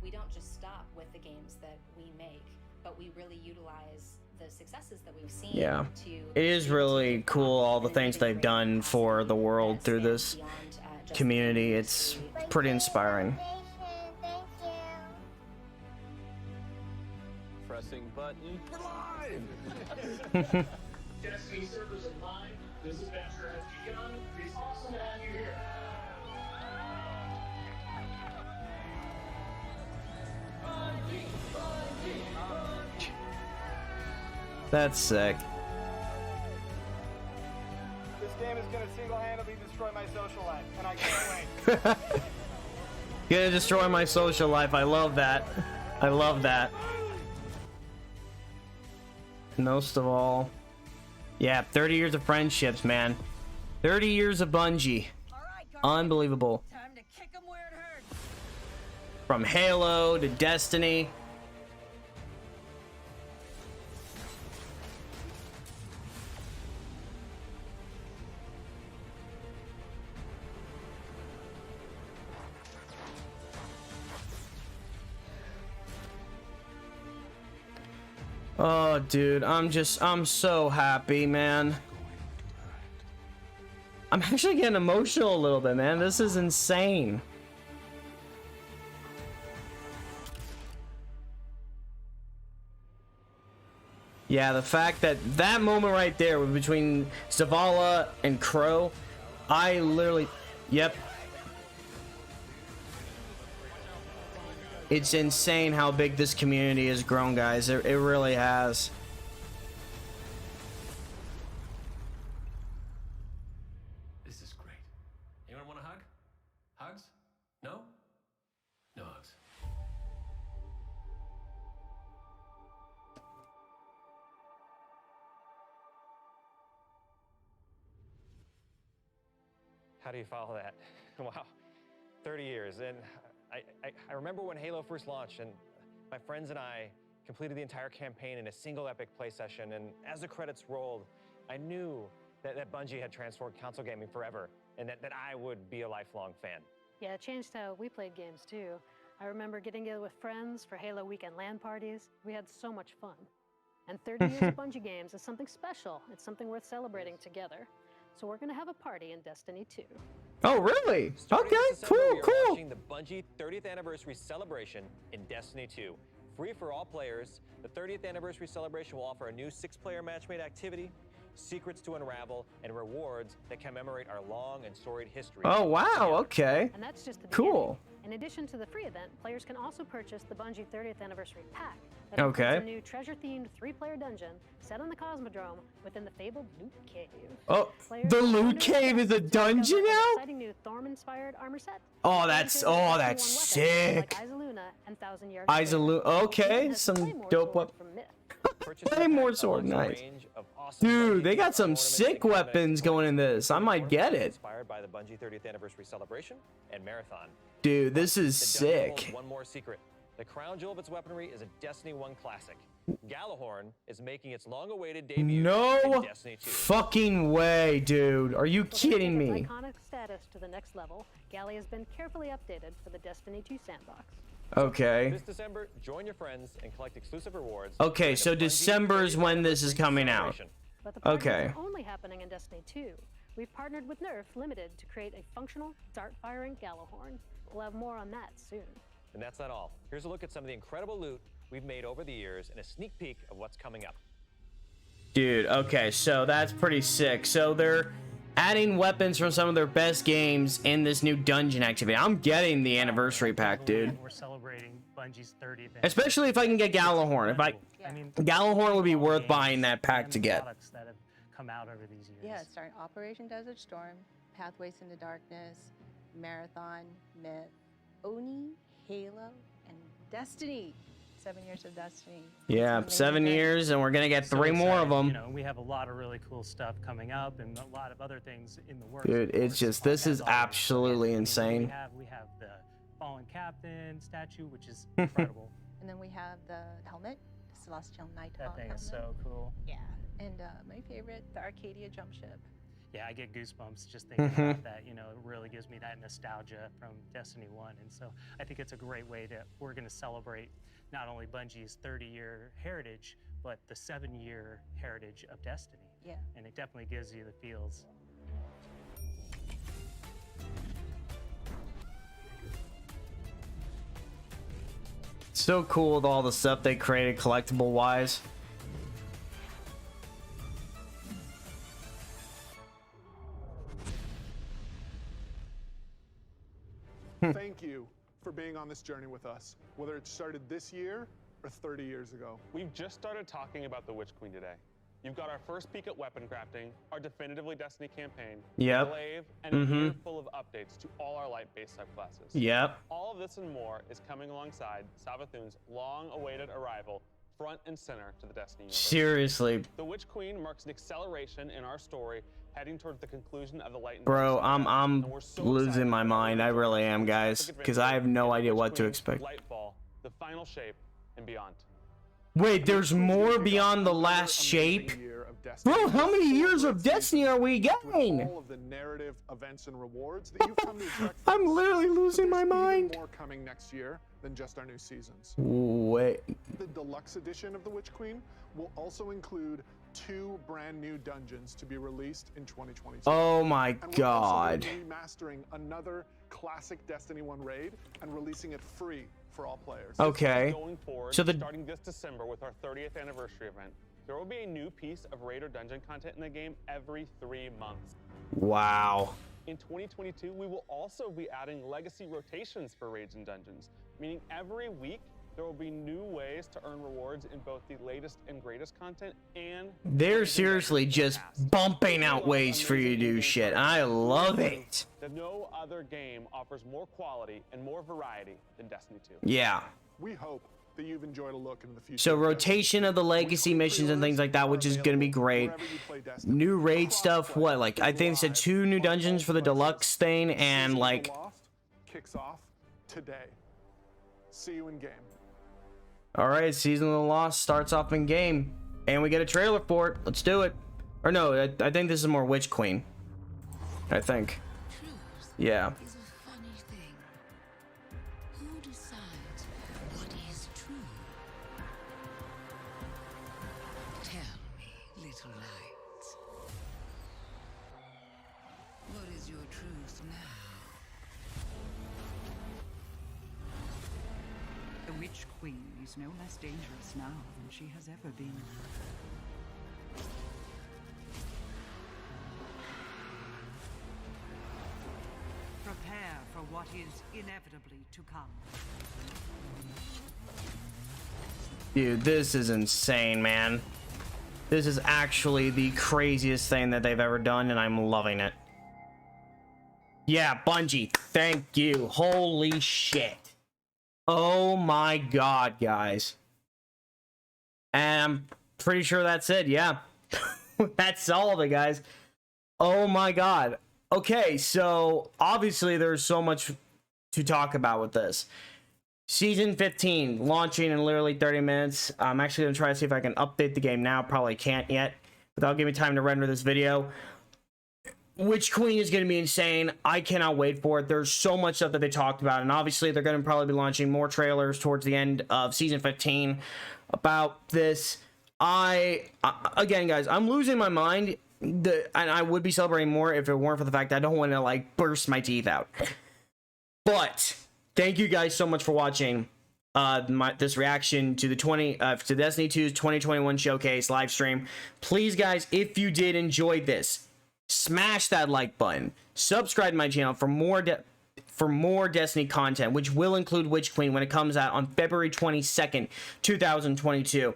We don't just stop with the games that we make, but we really utilize the successes that we've seen. Yeah, it is really cool, all the things they've done for the world through this community. It's pretty inspiring. Pressing button. Live! Destiny servers are live. This adventure has begun. It's awesome to have you here. That's sick. This game is gonna single-handedly destroy my social life, and I can't wait. Gonna destroy my social life. I love that. I love that. Most of all, yeah, 30 years of friendships, man. 30 years of Bungie. Unbelievable. Time to kick 'em where it hurts. From Halo to Destiny. Oh, dude, I'm so happy, man. I'm actually getting emotional a little bit, man. This is insane. Yeah, the fact that that moment right there between Zavala and Crow, I literally, yep. It's insane how big this community has grown, guys. It really has. This is great. Anyone want a hug? Hugs? No? No hugs. How do you follow that? Wow, 30 years. And I remember when Halo first launched, and my friends and I completed the entire campaign in a single epic play session. And as the credits rolled, I knew that Bungie had transformed console gaming forever, and that I would be a lifelong fan. Yeah, it changed how we played games too. I remember getting together with friends for Halo weekend LAN parties. We had so much fun. And 30 years of Bungie games is something special. It's something worth celebrating together. So we're gonna have a party in Destiny 2. Oh, really? Okay, cool, We are cool. launching the Bungie 30th anniversary celebration in Destiny 2. Free for all players, the 30th anniversary celebration will offer a new 6-player matchmade activity, secrets to unravel, and rewards that commemorate our long and storied history. Oh, wow, okay. And that's just the Cool. In addition to the free event, players can also purchase the Bungie 30th anniversary pack. That Okay. includes a new treasure-themed 3-player dungeon set on the Cosmodrome within the fabled Loot Cave. Oh, Players the can Loot wonder Cave is a dungeon an now? exciting new Thorm-inspired armor set. Oh, that's sick. Like Izaluna and Thousand Yard Izaluna, okay, some dope weapon. Claymore sword, nice. Dude, they got some sick weapons going in this. I might get it. Inspired by the Bungie 30th anniversary celebration and marathon. Dude, this is The dungeon holds sick. one more secret. The crown jewel of its weaponry is a Destiny 1 classic. Galahorn is making its long-awaited debut in No Destiny 2. fucking way, dude. Are you kidding me? Iconic status to the next level, Galley has been carefully updated for the Destiny 2 sandbox. Okay. This December, join your friends and collect exclusive rewards. Okay, so December is when this is coming out. But the party Okay. isn't only happening in Destiny 2. We've partnered with Nerf Limited to create a functional, dart-firing Galahorn. We'll have more on that soon. And that's not all. Here's a look at some of the incredible loot we've made over the years and a sneak peek of what's coming up. Dude, okay, so that's pretty sick. So they're adding weapons from some of their best games in this new dungeon activity. I'm getting the anniversary pack, dude. We're celebrating Bungie's 30th. Especially if I can get Galahorn. Galahorn would be worth buying that pack to get. Products that have come out over these years. Yeah, starting Operation Desert Storm, Pathways into Darkness, Marathon, Myth, Oni, Halo, and Destiny. 7 years of Destiny. Yeah, 7 years, and we're gonna get 3 more of them. You know, we have a lot of really cool stuff coming up, and a lot of other things in the works. Dude, it's just, this is absolutely insane. We have the fallen captain statue, which is incredible. And then we have the helmet, the Celestial Nighthawk. That thing helmet. is so cool. Yeah, and my favorite, the Arcadia jump ship. Yeah, I get goosebumps just thinking about that. You know, it really gives me that nostalgia from Destiny 1. And so I think it's a great way to, we're going to celebrate not only Bungie's 30-year heritage, but the 7-year heritage of Destiny. Yeah. And it definitely gives you the feels. So cool with all the stuff they created collectible wise. Thank you for being on this journey with us, whether it started this year or 30 years ago. We've just started talking about the Witch Queen today. You've got our first peek at weapon crafting, our definitively Destiny campaign, Yep. Glaive, and a year full of updates to all our light-based subclasses. Yep. All of this and more is coming alongside Savathun's long-awaited arrival, front and center to the Destiny universe. Seriously. The Witch Queen marks an acceleration in our story, heading toward the conclusion of the Light and Bro, Dark Saga, I'm and we're so losing excited my about mind. I really am, guys, because I have no idea what to expect. Lightfall, the final shape, and beyond. Wait, there's more beyond the last shape? Bro, how many years of Destiny are we getting? All of the narrative events and rewards that you've come to expect. I'm literally losing my mind. More coming next year than just our new seasons. Wait. The deluxe edition of the Witch Queen will also include 2 brand new dungeons to be released in 2022. Oh my And we're god. also remastering another classic Destiny 1 raid and releasing it free for all players. Okay. Going forward, So the starting this December with our 30th anniversary event, there will be a new piece of raid or dungeon content in the game every 3 months. Wow. In 2022, we will also be adding legacy rotations for raids and dungeons, meaning every week there will be new ways to earn rewards in both the latest and greatest content and They're seriously just bumping out ways for you to do shit. I love it. that no other game offers more quality and more variety than Destiny 2. Yeah. We hope that you've enjoyed a look into the future. So rotation of the legacy missions and things like that, which is going to be great. New raid stuff, what? Like, I think it said 2 new dungeons for the deluxe thing, and like... Kicks off today. See you in game. Alright, Season of the Lost starts off in game. And we get a trailer for it. Let's do it. Or no, I think this is more Witch Queen. I think. Yeah. Is a funny thing. Who decides what is true? Tell me, little light. What is your truth now? The Witch Queen is no less dangerous now than she has ever been. Prepare for what is inevitably to come. Dude, this is insane, man. This is actually the craziest thing that they've ever done, and I'm loving it. Yeah, Bungie, thank you. Holy shit. Oh my god, guys. And I'm pretty sure that's it, yeah. That's all of it, guys. Oh my god. Okay, so obviously there's so much to talk about with this. Season 15 launching in literally 30 minutes. I'm actually going to try to see if I can update the game now. Probably can't yet, but that'll give me time to render this video. Witch Queen is going to be insane. I cannot wait for it. There's so much stuff that they talked about, and obviously they're going to probably be launching more trailers towards the end of Season 15 about this. Again, guys, I'm losing my mind. And I would be celebrating more if it weren't for the fact that I don't want to like burst my teeth out. But thank you guys so much for watching this reaction to the to Destiny 2's 2021 showcase live stream. Please, guys, if you did enjoy this, smash that like button. Subscribe to my channel for more Destiny content, which will include Witch Queen when it comes out on February 22nd, 2022.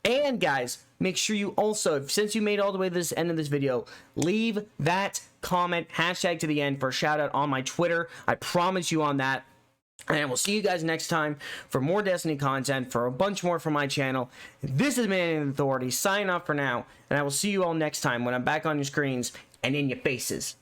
And guys, make sure you also, since you made it all the way to this end of this video, leave that comment hashtag to the end for a shout out on my Twitter. I promise you on that. And I will see you guys next time for more Destiny content, for a bunch more from my channel. This is Man in Authority, signing off for now, and I will see you all next time when I'm back on your screens and in your faces.